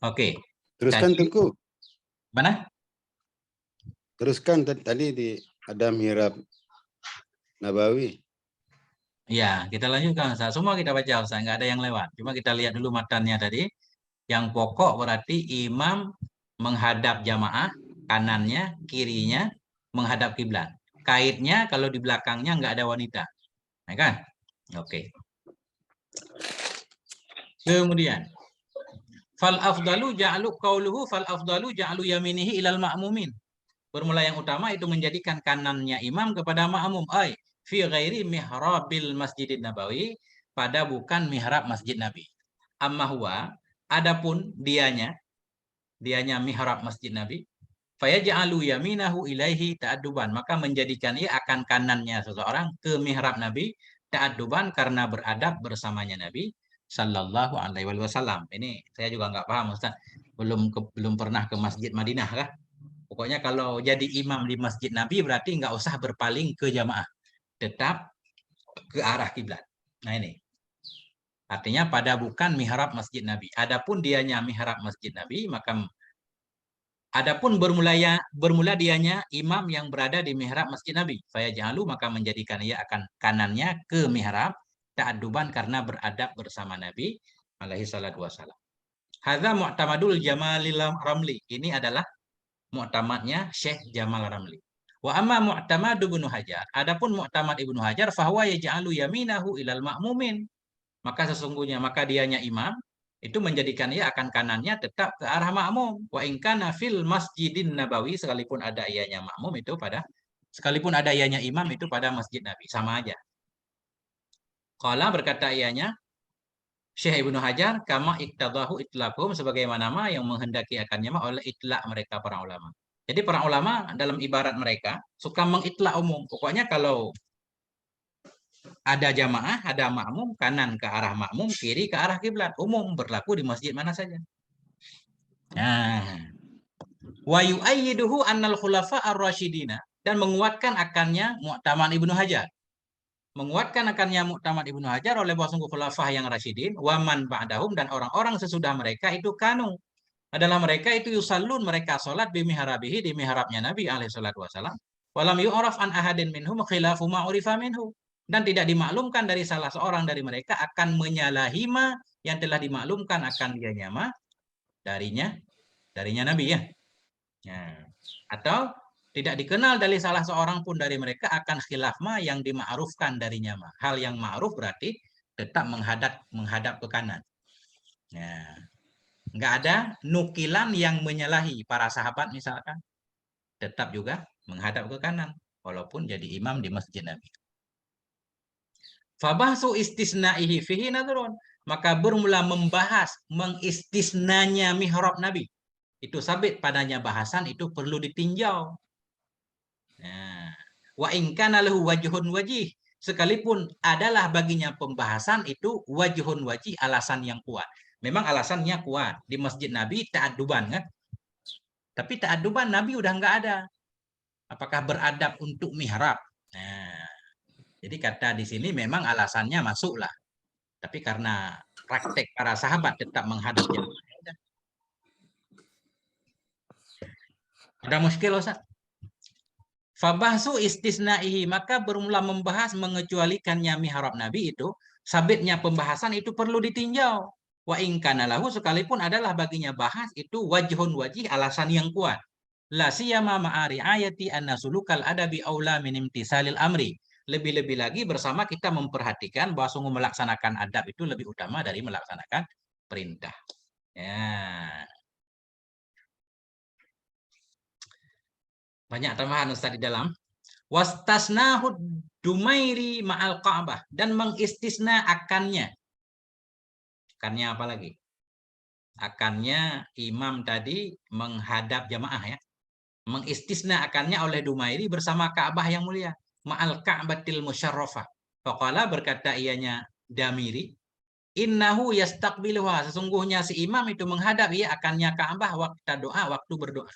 Oke. Teruskan Tengku. Mana? Teruskan tadi ada mihrab Nabawi. Ya, kita lanjutkan Ustaz. Semua kita baca Ustaz, nggak ada yang lewat. Cuma kita lihat dulu matannya tadi. Yang pokok berarti imam menghadap jamaah, kanannya, kirinya menghadap kiblat. Kaitnya kalau di belakangnya nggak ada wanita. Ya kan? Oke. Kemudian fal afdalu ja'alu qauluhu fal afdalu ja'alu yaminihi ilal ma'mumin. Bermula yang utama itu menjadikan kanannya imam kepada makmum. Ai fi ghairi mihrabil Masjidin Nabawi, pada bukan mihrab Masjid Nabi. Amma huwa, adapun dianya mihrab Masjid Nabi, fayaj'alu yaminahu ilaihi ta'adduban, maka menjadikan ia akan kanannya seseorang ke mihrab Nabi ta'adduban karena beradab bersamanya Nabi sallallahu alaihi wasallam. Ini saya juga nggak paham Ustaz. Belum pernah ke Masjid Madinah kah? Pokoknya kalau jadi imam di masjid Nabi berarti nggak usah berpaling ke jamaah, tetap ke arah kiblat. Nah ini artinya pada bukan mihrab masjid Nabi. Adapun dianya mihrab masjid Nabi, maka adapun bermula dianya imam yang berada di mihrab masjid Nabi. Saya jahalu maka menjadikan ia akan kanannya ke mihrab ta'adduban karena beradab bersama Nabi alaihi salatu wasallam. Hadza mu'tamadul Jamalil Ramli. Ini adalah mu'tamadnya Syekh Jamal Ramli. Wa amma mu'tamad Ibnu Hajar. Adapun mu'tamad Ibnu Hajar fahuwa yaj'alu yaminahu ilal ma'mumin. Maka sesungguhnya maka dianya imam itu menjadikan ia akan kanannya tetap ke arah makmum. Wa in kana fil Masjidin Nabawi, sekalipun ada ianya makmum itu pada sekalipun ada ianya imam itu pada Masjid Nabi, sama aja. Qala berkata ianya Syekh Ibnu Hajar kama iktadahu itlaqhum, sebagaimana yang menghendaki akannya oleh itlaq mereka para ulama. Jadi para ulama dalam ibarat mereka suka mengitlaq umum. Pokoknya kalau ada jamaah, ada makmum, kanan ke arah makmum, kiri ke arah kiblat. Umum berlaku di masjid mana saja. Nah, wa yu'ayyiduhu annal khulafa ar-rasyidina, dan menguatkan akannya Mu'tamad Ibnu Hajar. Menguatkan akannya Mu'tamad Ibnu Hajar oleh bahwa sungguh khulafah yang rasyidin, waman ba'dahum, dan orang-orang sesudah mereka itu kanu. Adalah mereka itu yusallun, mereka sholat bimihrabihi, di mihrabnya Nabi alaihi salatu wasallam. Walam yu'raf an ahadin minhum khilafu ma'urifa minhu. Dan tidak dimaklumkan dari salah seorang dari mereka akan menyalahi yang telah dimaklumkan akan dia nyama darinya Nabi ya. Ya. Atau tidak dikenal dari salah seorang pun dari mereka akan khilaf yang dima'rufkan darinya ma. Hal yang ma'ruf berarti tetap menghadap ke kanan. Ya. Nggak ada nukilan yang menyalahi para sahabat misalkan. Tetap juga menghadap ke kanan. Walaupun jadi imam di masjid Nabi. Fabahsu istisna'ihi fihi nadrun. Maka bermula membahas mengistisnanya mihrab Nabi. Itu sabit padanya bahasan itu perlu ditinjau. Nah, wa in kana lahu wajhun wajih. Sekalipun adalah baginya pembahasan itu wajhun wajih, alasan yang kuat. Memang alasannya kuat. Di masjid Nabi ta'adduban kan? Tapi ta'adduban Nabi udah nggak ada. Apakah beradab untuk mihrab? Nah, jadi kata di sini memang alasannya masuklah. Tapi karena praktek para sahabat tetap menghadap jamaah. Ada muskil Ustaz? Fabahsu istisna'ihi, maka bermula membahas mengecualikannya mihrab Nabi itu, sabitnya pembahasan itu perlu ditinjau. Wa in kana lahu, sekalipun adalah baginya bahas itu wajhun wajih, alasan yang kuat. La siyama ma'ari ayati anna sulukal adabi aula min imtisalil amri. Lebih-lebih lagi bersama kita memperhatikan bahwa sungguh melaksanakan adab itu lebih utama dari melaksanakan perintah. Ya. Banyak tambahan Ustaz di dalam. Wastasnahu Dumairi ma'al Ka'bah, dan mengistisna akannya. Akannya apa lagi? Akannya imam tadi menghadap jamaah ya. Mengistisna akannya oleh Dumairi bersama Ka'bah yang mulia. Ma'al Ka'batil musyarrafah. Faqala, berkata ianya Damiri, innahu yastaqbiluha, sesungguhnya si imam itu menghadap ia akannya Ka'bah waktu doa, waktu berdoa.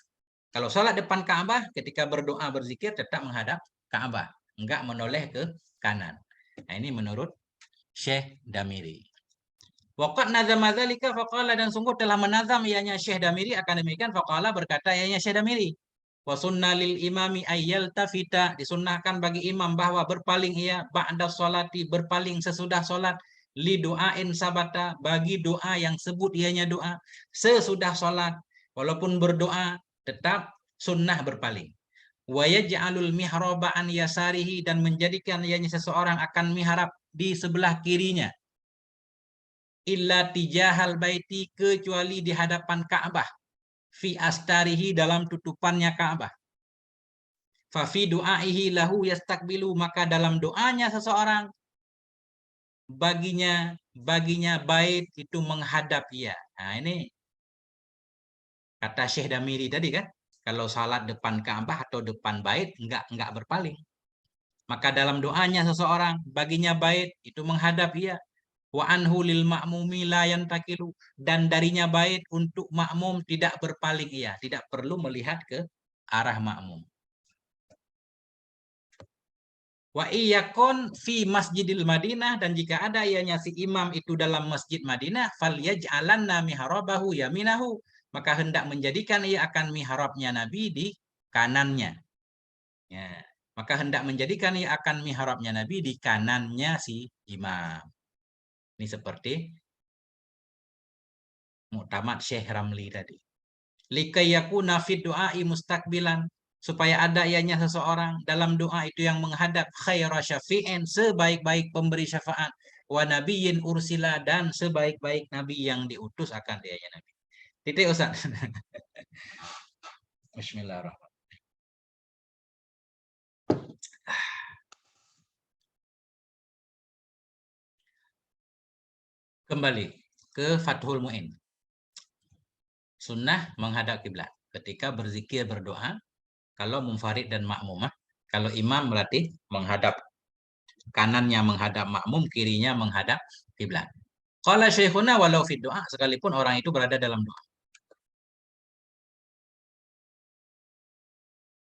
Kalau salat depan Ka'bah, ketika berdoa berzikir tetap menghadap Ka'bah, enggak menoleh ke kanan. Nah, ini menurut Syekh Damiri. Waqad nazama dzalika faqala, dan sungguh telah menazam ianya Syekh Damiri akan demikian. Faqala, berkata ianya Syekh Damiri, wa sunna lil imami ayyal tafita, disunnahkan bagi imam bahwa berpaling ia ba'da sholati, berpaling sesudah salat, li doain sabata, bagi doa yang sebut ianya doa sesudah salat, walaupun berdoa tetap sunnah berpaling. Wa yaj'alul mihraba an yasarihi, dan menjadikan ianya seseorang akan mihrab di sebelah kirinya. Illa tijahal baiti, kecuali di hadapan Ka'bah. Fi astarihi, dalam tutupannya Ka'bah. Fa fi du'aihi lahu yastakbilu, maka dalam doanya seseorang baginya bait itu menghadap ia. Nah, ini kata Syekh Damiri tadi kan, kalau salat depan Ka'bah atau depan bait enggak berpaling. Maka dalam doanya seseorang baginya bait itu menghadap ia. Wa anhu lil ma'mumi la yantakilu, dan darinya bait untuk makmum tidak berpaling ia, tidak perlu melihat ke arah makmum. Wa iyakun fi masjidil Madinah, dan jika ada ianya si imam itu dalam masjid Madinah, falyaj'alanna mihrabahu yaminahu, maka hendak menjadikan ia akan mihrabnya Nabi di kanannya. Ya, maka hendak menjadikan ia akan mihrabnya Nabi di kanannya si imam. Ini seperti Muktamad Syekh Ramli tadi. Likayakuna fid du'ai mustakbilan, supaya ada ianya seseorang dalam doa itu yang menghadap khaira syafi'in, sebaik-baik pemberi syafaat, wa nabiyyin ursila, dan sebaik-baik nabi yang diutus akan dianya nabi. Titik Ustaz. Bismillahirrahmanirrahim. Kembali ke Fathul Mu'in. Sunnah menghadap kiblat ketika berzikir berdoa, kalau munfarid dan makmumah. Kalau imam berarti menghadap, kanannya menghadap makmum, kirinya menghadap kiblat. Qala syekhuna walau fid doa, sekalipun orang itu berada dalam doa.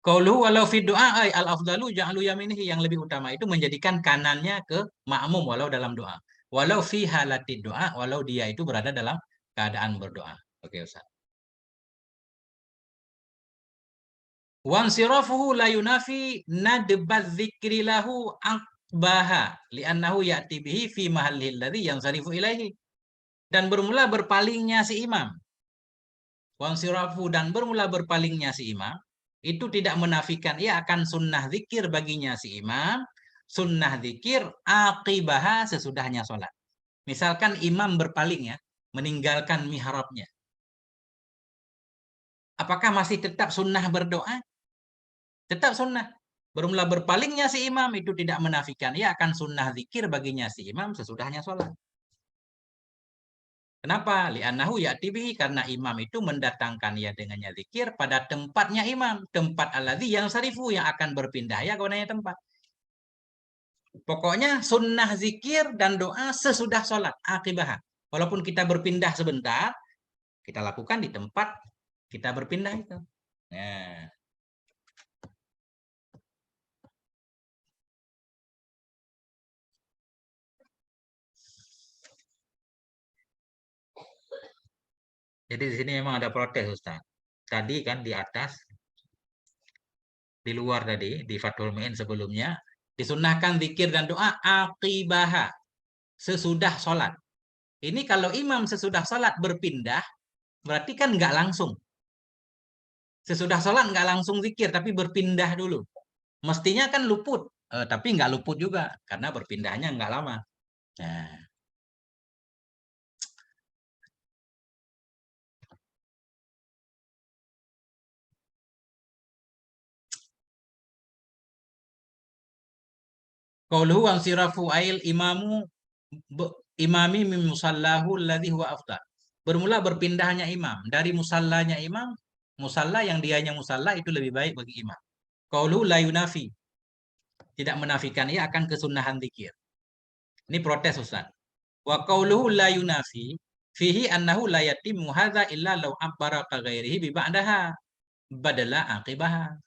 Qauluhu walau fid doa ay al afdalu ja'alu yaminihi, yang lebih utama itu menjadikan kanannya ke makmum walau dalam doa. Walau fi halatid doa, walau dia itu berada dalam keadaan berdoa. Oke, Ustaz. Wansirafuhu la yunafi nadbadz dzikri lahu aqbaha li'annahu ya'ti bihi fi mahallil ladzi yansarifu ilaihi. Dan bermula berpalingnya si imam. Wansirafu, dan bermula berpalingnya si imam, itu tidak menafikan ia akan sunnah zikir baginya si imam, sunnah zikir aqibaha, sesudahnya sholat. Misalkan imam berpaling ya, meninggalkan mihrabnya. Apakah masih tetap sunnah berdoa? Tetap sunnah. Bermula berpalingnya si imam itu tidak menafikan ia akan sunnah zikir baginya si imam sesudahnya sholat. Kenapa? Li'annahu ya'ti bihi, karena imam itu mendatangkan ia dengannya zikir pada tempatnya imam, tempat alladzi yang sarifu, yang akan berpindah ya gunanya tempat. Pokoknya sunnah zikir dan doa sesudah sholat, akibah. Walaupun kita berpindah sebentar, kita lakukan di tempat kita berpindah itu. Nah. Jadi di sini memang ada protes, Ustaz. Tadi kan di atas, di luar tadi, di Fathul Mu'in sebelumnya, disunnahkan zikir dan doa akibaha, sesudah sholat. Ini kalau imam sesudah sholat berpindah, berarti kan nggak langsung. Sesudah sholat nggak langsung zikir, tapi berpindah dulu. Mestinya kan luput, tapi nggak luput juga, karena berpindahnya nggak lama. Nah. Qauluhu wansirafu ail imamu imami min musallahu alladhi huwa afdal. Bermula berpindahnya imam dari musallanya imam, musalla yang dianya musalla itu lebih baik bagi imam. Qauluhu la yunafi, tidak menafikan ia akan kesunahan zikir. Ini protes Ustaz. Wa qauluhu la yunafi fihi annahu la yatimmu hadza illa law abbara ka ghairihi bi ba'daha badala aqibaha.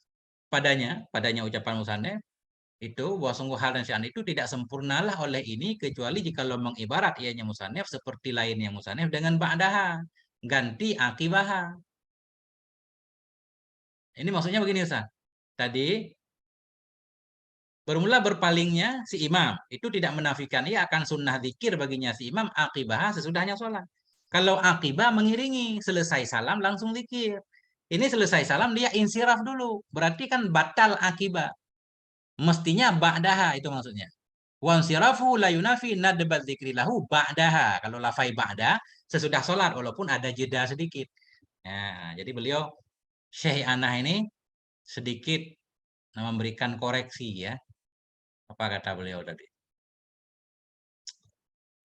Padanya ucapan musannif itu bahwa sungguh hal dan sya'an itu tidak sempurnalah oleh ini kecuali jika mengibarat ianya musannif seperti lainnya musannif dengan ba'daha, ganti akibaha. Ini maksudnya begini Ustaz. Tadi bermula berpalingnya si imam itu tidak menafikan ia akan sunnah zikir baginya si imam akibaha, sesudahnya sholat. Kalau akibah mengiringi, selesai salam langsung zikir. Ini selesai salam dia insiraf dulu, berarti kan batal akibah. Mestinya ba'daha, itu maksudnya. Wansirafu la yunafi nadbat dzikri lahu ba'daha. Kalau lafai ba'da sesudah sholat, walaupun ada jeda sedikit. Nah, jadi beliau Syekh Anah ini sedikit memberikan koreksi ya. Apa kata beliau tadi?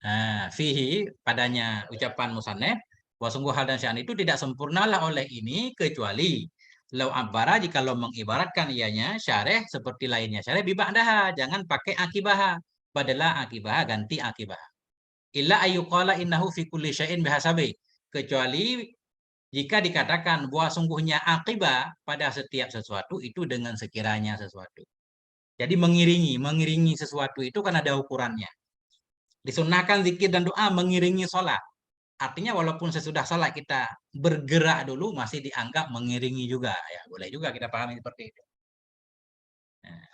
Nah, fihi, padanya ucapan musannif bahwa sungguh hal dan sya'an itu tidak sempurnalah oleh ini kecuali lau abbara, jika mengibaratkan ianya syareh seperti lainnya syareh biba'daha, jangan pakai akibaha, badalah akibaha ganti akibaha. Illa ayyuqala innahu fi kulli syai'in bihasabi, kecuali Jika dikatakan bahwa sungguhnya akibah pada setiap sesuatu itu dengan sekiranya sesuatu. Jadi mengiringi sesuatu itu kan ada ukurannya. Disunahkan zikir dan doa mengiringi sholat. Artinya walaupun sesudah sholat kita bergerak dulu masih dianggap mengiringi juga. Ya, boleh juga kita pahami seperti itu. Nah.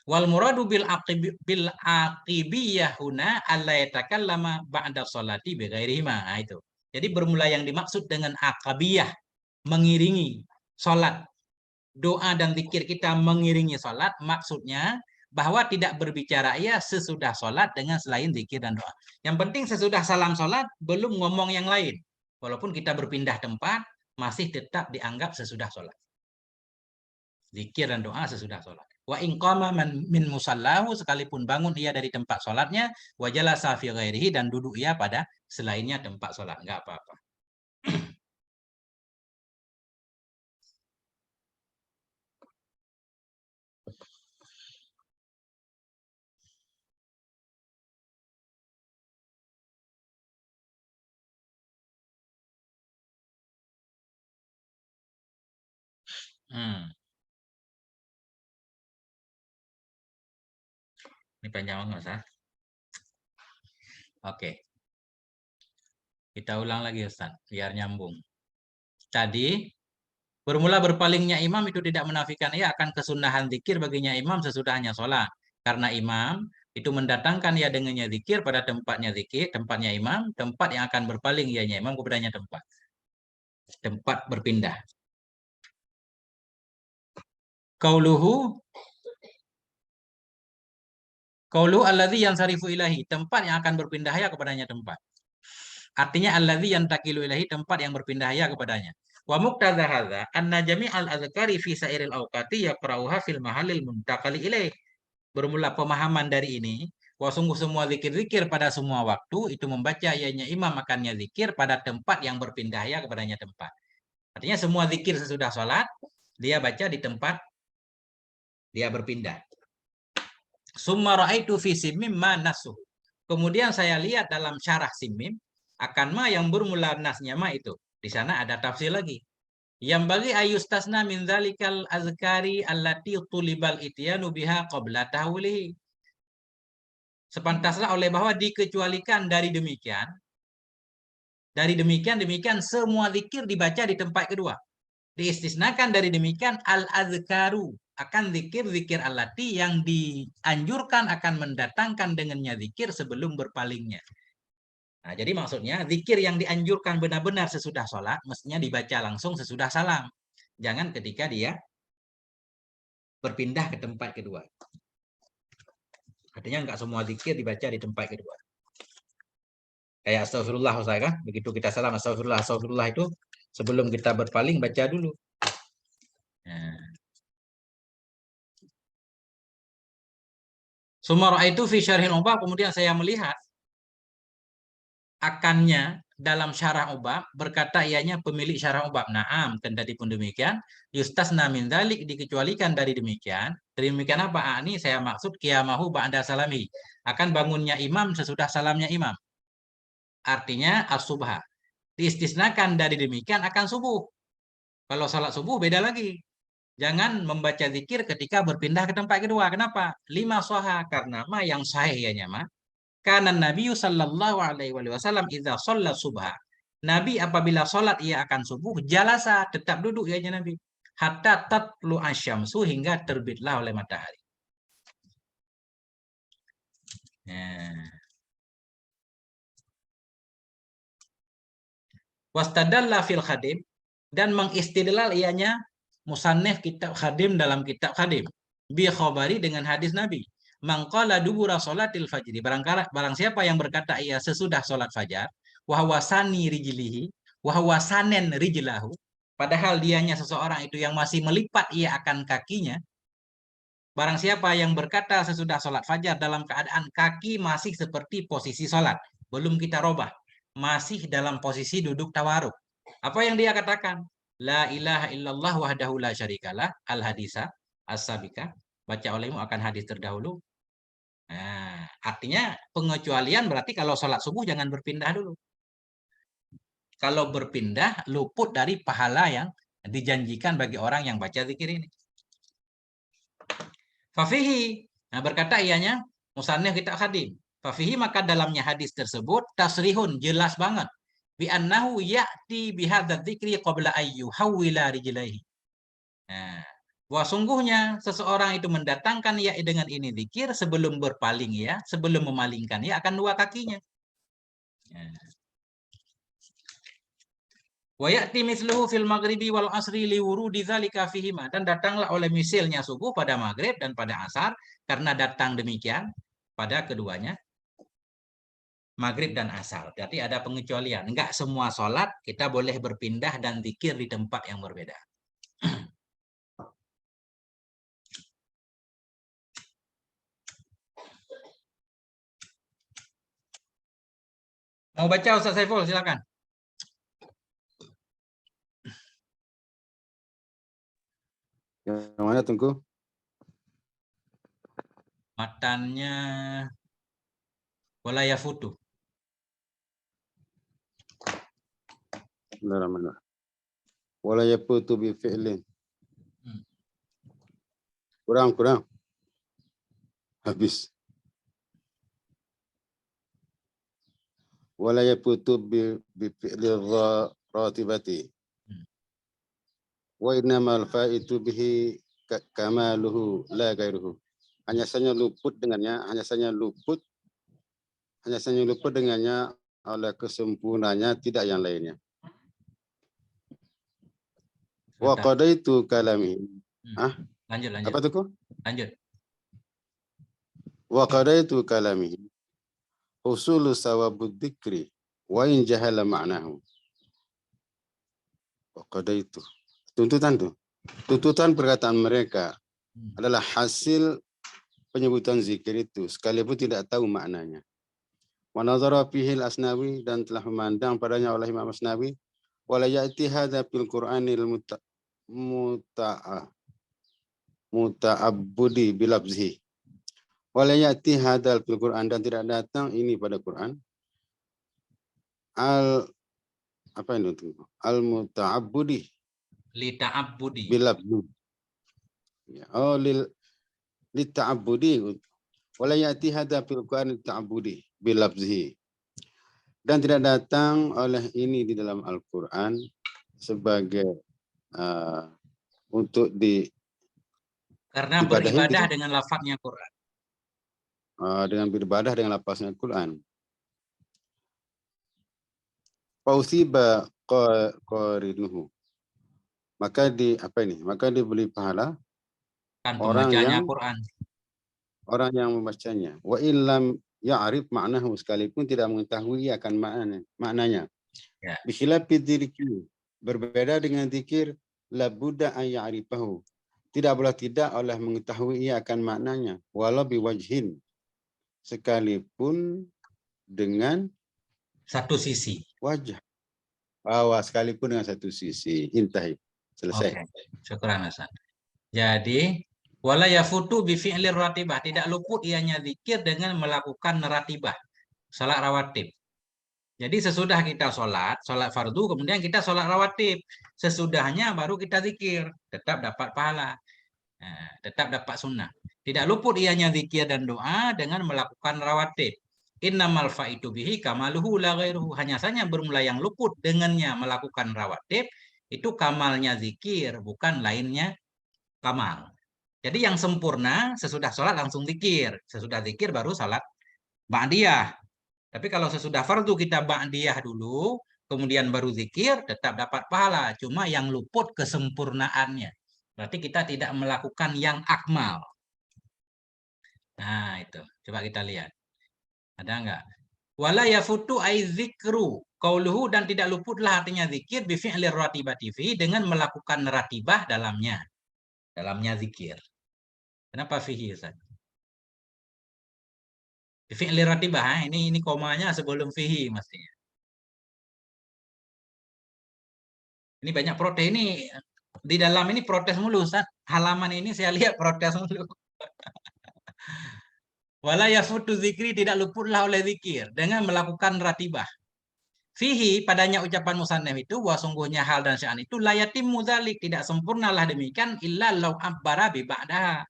Wal muradu bil aqibiyah huna alla yatakallama ba'da sholati bi ghairihima. Nah, itu. Jadi bermula yang dimaksud dengan aqabiyah, mengiringi sholat. Doa dan zikir kita mengiringi sholat, maksudnya bahwa tidak berbicara ia sesudah sholat dengan selain zikir dan doa. Yang penting sesudah salam sholat, belum ngomong yang lain. Walaupun kita berpindah tempat, masih tetap dianggap sesudah sholat. Zikir dan doa sesudah sholat. Wa in qama min musallahu, sekalipun bangun ia dari tempat sholatnya, wa jalasa fi ghairihi, dan duduk ia pada selainnya tempat sholat. Enggak apa-apa. Ini panjang banget, Ustaz. Oke. Kita ulang lagi, Ustaz, biar nyambung. Tadi, bermula berpalingnya imam itu tidak menafikan ia akan kesunahan zikir baginya imam sesudahnya sholat. Karena imam itu mendatangkan ia dengannya zikir pada tempatnya zikir, tempatnya imam, tempat yang akan berpaling ianya imam kepadanya tempat. Tempat berpindah. Qauluhu alladzi yansarifu ilahi, tempat yang akan berpindah ya kepadanya tempat. Artinya alladzi yantaqilu ilahi, tempat yang berpindah ya kepadanya. Wa muqtadha hadza anna jami'al azkari fi sa'iril awqati yaqra'uha fil mahallil muntaqali ilaih. Bermula pemahaman dari ini, bahwa sungguh semua zikir-zikir pada semua waktu itu membaca ianya imam akannya zikir pada tempat yang berpindah ya kepadanya tempat. Artinya semua zikir sesudah sholat, dia baca di tempat dia berpindah. Summa ra'aitu fi simim ma nasuh. Kemudian saya lihat dalam syarah simim akan ma yang bermula nasnya ma itu. Di sana ada tafsir lagi. Yang bagi ayustasna min dzalikal azkari allati tulibal ityanu biha qabla tahwilihi. Sepantaslah oleh bahwa dikecualikan dari demikian. Dari demikian semua zikir dibaca di tempat kedua. Diistisnakan dari demikian al-azkaru, akan zikir-zikir allati yang dianjurkan akan mendatangkan dengannya zikir sebelum berpalingnya. Nah, jadi maksudnya zikir yang dianjurkan benar-benar sesudah sholat mestinya dibaca langsung sesudah salam. Jangan ketika dia berpindah ke tempat kedua. Artinya nggak semua zikir dibaca di tempat kedua. Kayak astagfirullah, Ustaz, kan? Begitu kita salam astagfirullah itu sebelum kita berpaling baca dulu. Nah. Sumara itu fi syarhil ubab, kemudian saya melihat akannya dalam syarah ubab, berkata ianya pemilik syarah ubab, na'am, kendati pun demikian, yustasna min dzalik, dikecualikan dari demikian. Dari demikian apa? Ini saya maksud qiyamahu ba'da salami, akan bangunnya imam sesudah salamnya imam. Artinya as-subha. Diistisnakan dari demikian akan subuh. Kalau salat subuh beda lagi. Jangan membaca zikir ketika berpindah ke tempat kedua. Kenapa? Lima soha, karena ma yang sahih ya ma. Karena Nabi sallallahu alaihi wasallam idza shalla subha. Nabi apabila sholat ia akan subuh, jalasa, tetap duduk ya Nabi. Hatta tatlu asyamsu, hingga terbitlah oleh matahari. Nah. Wastadalla fil khadim, dan mengistidlal ianya musannif kitab khadim dalam kitab khadim bi khabari dengan hadis Nabi, mangqala dubura salatil fajri, barang siapa yang berkata ia sesudah salat fajar, wa huwa sani rijlihi wa huwa sanen rijlahu, padahal dianya seseorang itu yang masih melipat ia akan kakinya. Barang siapa yang berkata sesudah salat fajar dalam keadaan kaki masih seperti posisi salat, belum kita robah, masih dalam posisi duduk tawaruk. Apa yang dia katakan? La ilaha illallah wahdahu la syarikalah, al-hadisa as-sabika, baca olehmu akan hadis terdahulu. Nah, artinya pengecualian berarti kalau sholat subuh jangan berpindah dulu. Kalau berpindah luput dari pahala yang dijanjikan bagi orang yang baca zikir ini. Fafihi, nah berkata ianya, musannif kita khadim. Fafihi, maka dalamnya hadis tersebut tasrihun, jelas banget. Bi annahu ya'ti bihadzal dzikri qabla ayyu hawwila rijlaihi. Nah, bahwa sungguhnya seseorang itu mendatangkan ia dengan ini zikir sebelum berpaling ya, sebelum memalingkan ia akan dua kakinya. Wa ya'ti mithluhu fil maghribi wal asri li wurudi dzalika fihima, dan datanglah oleh misalnya subuh pada maghrib dan pada asar karena datang demikian pada keduanya, maghrib dan asar. Berarti ada pengecualian. Enggak semua sholat kita boleh berpindah dan zikir di tempat yang berbeda. Mau baca Ustaz Saiful, silakan. Yang mana Tengku? Matannya wala yafutu. Bismillahirrahmanirrahim. Wala yafutu bi fi'lin. Kurang. Habis. Wala yafutu bi fi'li ratibati. Wa innamal fa'itu bihi kamaluhu la ghairuhu. Hanya saja luput dengannya oleh kesempurnaannya, tidak yang lainnya. Wa qadaitu kalami. Lanjut. Apa tuh kok? Lanjut. Wa qadaitu kalami. Usulu sawabud dzikri wa in jahala ma'nahu. Wa qadaitu. Tuntutan perkataan mereka adalah hasil penyebutan zikir itu sekalipun tidak tahu maknanya. Wa nazara fihi al-Asnawi, dan telah memandang padanya oleh Imam Asnawi, wala ya'ti hadza fil Qur'anil muta'abbudi bilafzihi. Wala ya'ti hadzal fil Qur'an, dan tidak datang ini pada Quran al-muta'abbudi Li ta'abbudi. bilafzi. Ya, li ta'abbudi. Wala ya'ti hadza fil Qur'an ta'abbudi bilafzihi. Dan tidak datang oleh ini di dalam Al-Qur'an sebagai untuk karena beribadah gitu, dengan lafaznya Quran. Dengan beribadah dengan lafaznya Quran. Fausiba qarinuhu. Maka diberi pahala Kan orang yang Quran. Orang yang membacanya. Wa illam ya'rif ma'nahu, sekalipun tidak mengetahui akan maknanya. Ya. Bikhilafi dzikri, berbeda dengan zikir, la budda an ya'rifahu. Tidak boleh tidak oleh mengetahui ia akan maknanya, walau biwajhin, sekalipun dengan satu sisi wajah. Sekalipun dengan satu sisi. Intahi. Selesai. Okay. Syukran Hasan. Jadi wala yafutu bi fi'lir ratibah, tidak luput ianya zikir dengan melakukan ratibah, salat rawatib. Jadi sesudah kita sholat fardu, kemudian kita sholat rawatib, sesudahnya baru kita zikir, tetap dapat pahala, tetap dapat sunnah. Tidak luput ianya zikir dan doa dengan melakukan rawatib. Innamal fa'itu bihi kamaluhu la ghairuhu. Hanya saja bermula yang luput dengannya melakukan rawatib itu kamalnya zikir, bukan lainnya kamal. Jadi yang sempurna sesudah sholat langsung zikir, sesudah zikir baru sholat ba'diyah. Tapi kalau sesudah fardu kita ba'diyah dulu, kemudian baru zikir, tetap dapat pahala. Cuma yang luput kesempurnaannya. Berarti kita tidak melakukan yang akmal. Nah itu, coba kita lihat. Ada enggak? Wala yafutu ay zikru qauluhu, dan tidak luputlah artinya zikir bi fi'lir ratibati fi, dengan melakukan ratibah dalamnya zikir. Kenapa fihi Ustaz? Bi fi'lir ratibah, ini komanya sebelum fihi mestinya. Ini banyak protes, ini di dalam ini protes mulu Ustaz. Halaman ini saya lihat protes mulu. Wala yafutu zikri, tidak luputlah oleh zikir dengan melakukan ratibah. Fihi padanya ucapan musannif itu bahwa sungguhnya hal dan sya'an itu la yatimmu dzalik, tidak sempurnalah demikian illa law abbara bi ba'daha,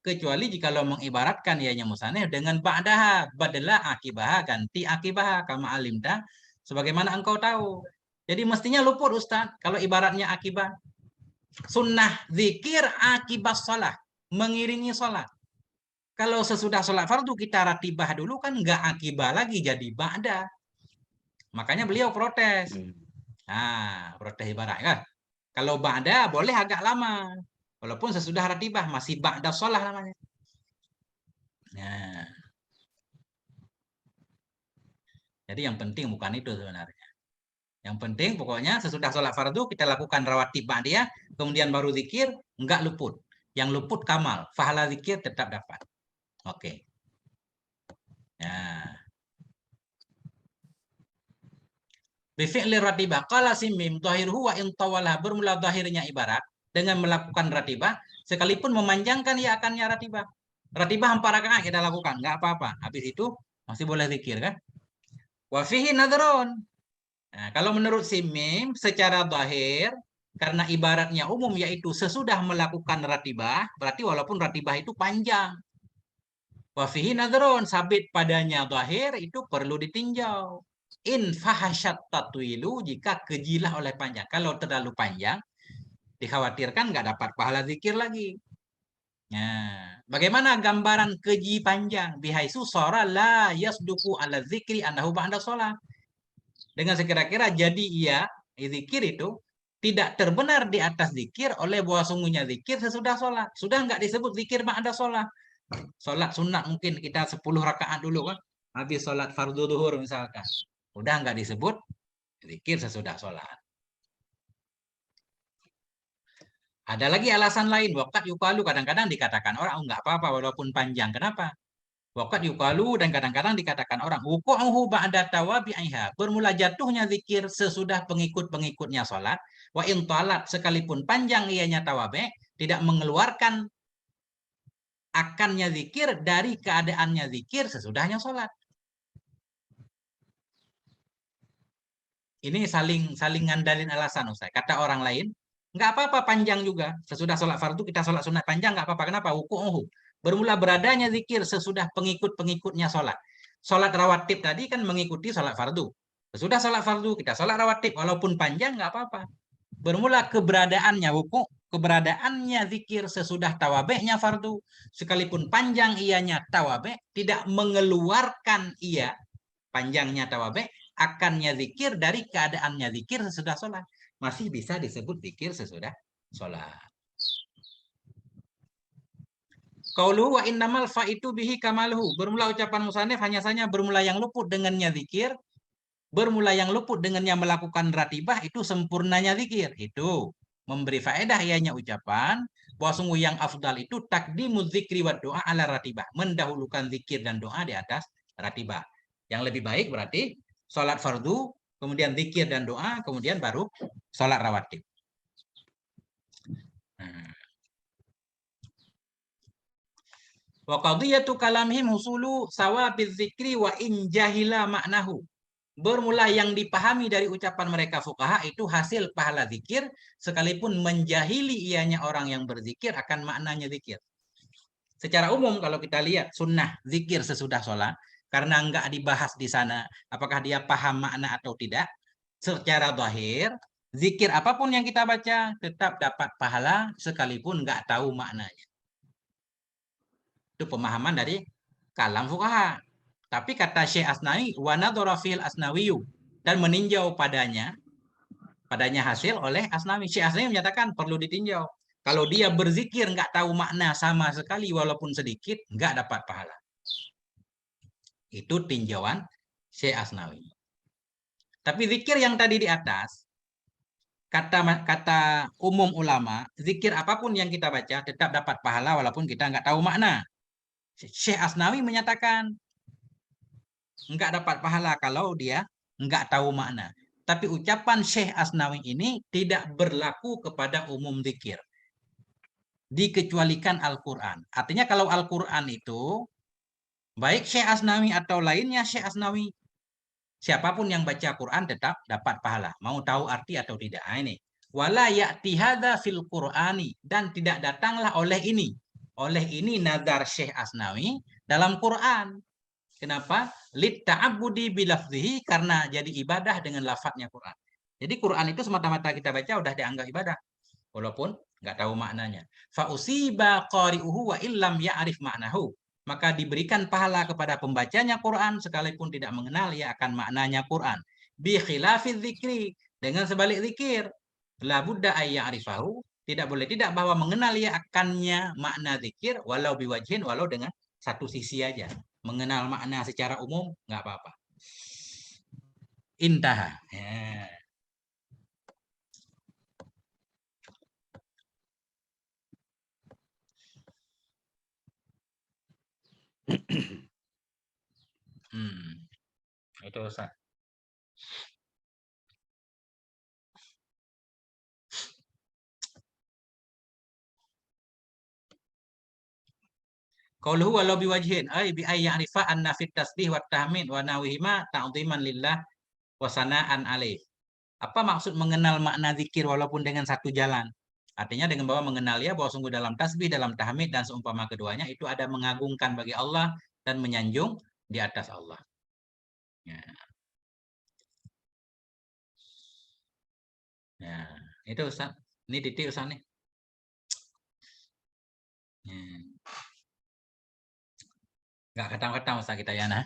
kecuali jika lo mengibaratkan ianya musannif dengan ba'daha, badala akibaha, ganti akibaha, kama alimta, sebagaimana engkau tahu. Jadi mestinya luput Ustaz kalau ibaratnya akibah. Sunnah zikir akibat sholat, mengiringi sholat. Kalau sesudah sholat fardu kita ratibah dulu kan nggak akibah lagi, jadi ba'da. Makanya beliau protes. Nah, protes ibarat kan. Kalau ba'da boleh agak lama. Walaupun sesudah ratibah masih ba'da sholat namanya. Nah. Jadi yang penting bukan itu sebenarnya. Yang penting pokoknya sesudah sholat fardu kita lakukan rawatib ba'diyah, kemudian baru zikir, enggak luput. Yang luput kamal, pahala zikir tetap dapat. Oke. Nah. Bifi'li ratibah qala simim dhahiruhu wa in tawalah, bermula zahirnya ibarat dengan melakukan ratibah sekalipun memanjangkan ia akannya ratibah. Ratibah 4 rakaat kita lakukan, enggak apa-apa. Habis itu masih boleh zikir kan? Wa fihi nadhrun. Nah, kalau menurut simim secara zahir karena ibaratnya umum yaitu sesudah melakukan ratibah, berarti walaupun ratibah itu panjang. Wa fihi nadhrun, sabit padanya zahir itu perlu ditinjau. In fahasyat tatwilu, jika kejilah oleh panjang. Kalau terlalu panjang, dikhawatirkan nggak dapat pahala zikir lagi. Nah, bagaimana gambaran keji panjang? Bihaisu sora la yasduku ala zikri annahu ba'da sholat. Dengan sekira-kira jadi ia, zikir itu tidak terbenar di atas zikir oleh bahwa sungguhnya zikir sesudah sholat. Sudah nggak disebut zikir ba'da sholat. Sholat sunat mungkin kita 10 rakaat dulu kan. Habis sholat fardu duhur misalkan. Udah nggak disebut zikir sesudah sholat. Ada lagi alasan lain. Wakat yukalu, kadang-kadang dikatakan orang, oh, nggak apa-apa walaupun panjang. Kenapa? Wakat yukalu, dan kadang-kadang dikatakan orang, wuku'uhu ba'da tawabi'iha, bermula jatuhnya zikir sesudah pengikut-pengikutnya sholat. Wa in talat, sekalipun panjang ianya tawabi', tidak mengeluarkan akannya zikir dari keadaannya zikir sesudahnya sholat. Ini saling ngandalin alasan Ustaz. Kata orang lain, nggak apa-apa panjang juga. Sesudah sholat fardu kita sholat sunat panjang nggak apa-apa. Kenapa? Wuku'uhu, bermula beradanya zikir sesudah pengikut-pengikutnya sholat. Sholat rawatib tadi kan mengikuti sholat fardu. Sesudah sholat fardu kita sholat rawatib walaupun panjang nggak apa-apa. Bermula keberadaannya wuku, keberadaannya zikir sesudah tawabeknya fardu, sekalipun panjang ianya tawabek, tidak mengeluarkan ia panjangnya tawabek akannya zikir dari keadaannya zikir sesudah sholat. Masih bisa disebut zikir sesudah sholat. Qauluhu wa innamal fa'itu bihi kamaluhu. Bermula ucapan musannif hanya saja bermula yang luput dengannya zikir. Bermula yang luput dengannya melakukan ratibah itu sempurnanya zikir. Itu memberi faedah ianya ucapan bahwa sungguh yang afdal itu takdimuz zikri wa doa ala ratibah. Mendahulukan zikir dan doa di atas ratibah. Yang lebih baik berarti sholat fardu, kemudian zikir dan doa, kemudian baru sholat rawatib. Wa qadiyatu kalamihim husulu sawabiz zikri wa in jahila maknahu. Bermula yang dipahami dari ucapan mereka fuqaha itu hasil pahala zikir, sekalipun menjahili ianya orang yang berzikir akan maknanya zikir. Secara umum kalau kita lihat sunnah zikir sesudah sholat, karena enggak dibahas di sana apakah dia paham makna atau tidak, secara zahir zikir apapun yang kita baca tetap dapat pahala sekalipun enggak tahu maknanya. Itu pemahaman dari kalam fuqaha. Tapi kata Syekh Asnawi, wa nadhara fil Asnawiyu, dan meninjau padanya hasil oleh Asnawi. Syekh Asnawi menyatakan perlu ditinjau. Kalau dia berzikir nggak tahu makna sama sekali walaupun sedikit, nggak dapat pahala. Itu tinjauan Syekh Asnawi. Tapi zikir yang tadi di atas, kata umum ulama, zikir apapun yang kita baca tetap dapat pahala walaupun kita nggak tahu makna. Syekh Asnawi menyatakan nggak dapat pahala kalau dia nggak tahu makna. Tapi ucapan Syekh Asnawi ini tidak berlaku kepada umum zikir. Dikecualikan Al-Quran. Artinya kalau Al-Quran itu, baik Syekh Asnawi atau lainnya Syekh Asnawi, Siapapun yang baca Quran tetap dapat pahala. Mau tahu arti atau tidak. Nah, ini. Wala ya'ti hadza fil Qur'ani. Dan tidak datanglah oleh ini. Oleh ini nazar Syekh Asnawi dalam Quran. Kenapa? Lit ta'abbudi bilafzihi, karena jadi ibadah dengan lafadznya Quran. Jadi Quran itu semata-mata kita baca udah dianggap ibadah. Walaupun nggak tahu maknanya. Fa usiba qari'uhu wa illam ya'rif maknahu. Maka diberikan pahala kepada pembacanya Quran sekalipun tidak mengenal ya akan maknanya Quran. Bi khilafiz zikri, dengan sebalik zikir. La budda ay ya'rifahu, tidak boleh tidak bahwa mengenal ya akannya makna zikir walau biwajhin, walau dengan satu sisi aja. Mengenal makna secara umum nggak apa-apa. Intaha. Ya. Itu Ustaz. Qauluhu walau biwajhin ay bi ay ya'rifa anna fit tasbih wa tahmid wa nawihima ta'dhiman lillah wa sana'an alaih. Apa maksud mengenal makna zikir walaupun dengan satu jalan? Artinya dengan bahwa mengenal ya bahwa sungguh dalam tasbih, dalam tahmid dan seumpama keduanya itu ada mengagungkan bagi Allah dan menyanjung di atas Allah. Ya. Ya, itu Ustaz. Ini titik Ustaz nih. Ya. Nggak khatam-khatam Ustaz kita ya, nah.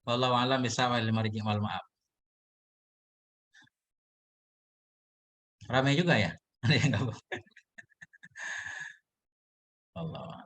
Wallahu a'lam bishawab, wal maaf. Ramai juga ya? Ada yang nggak? Allah.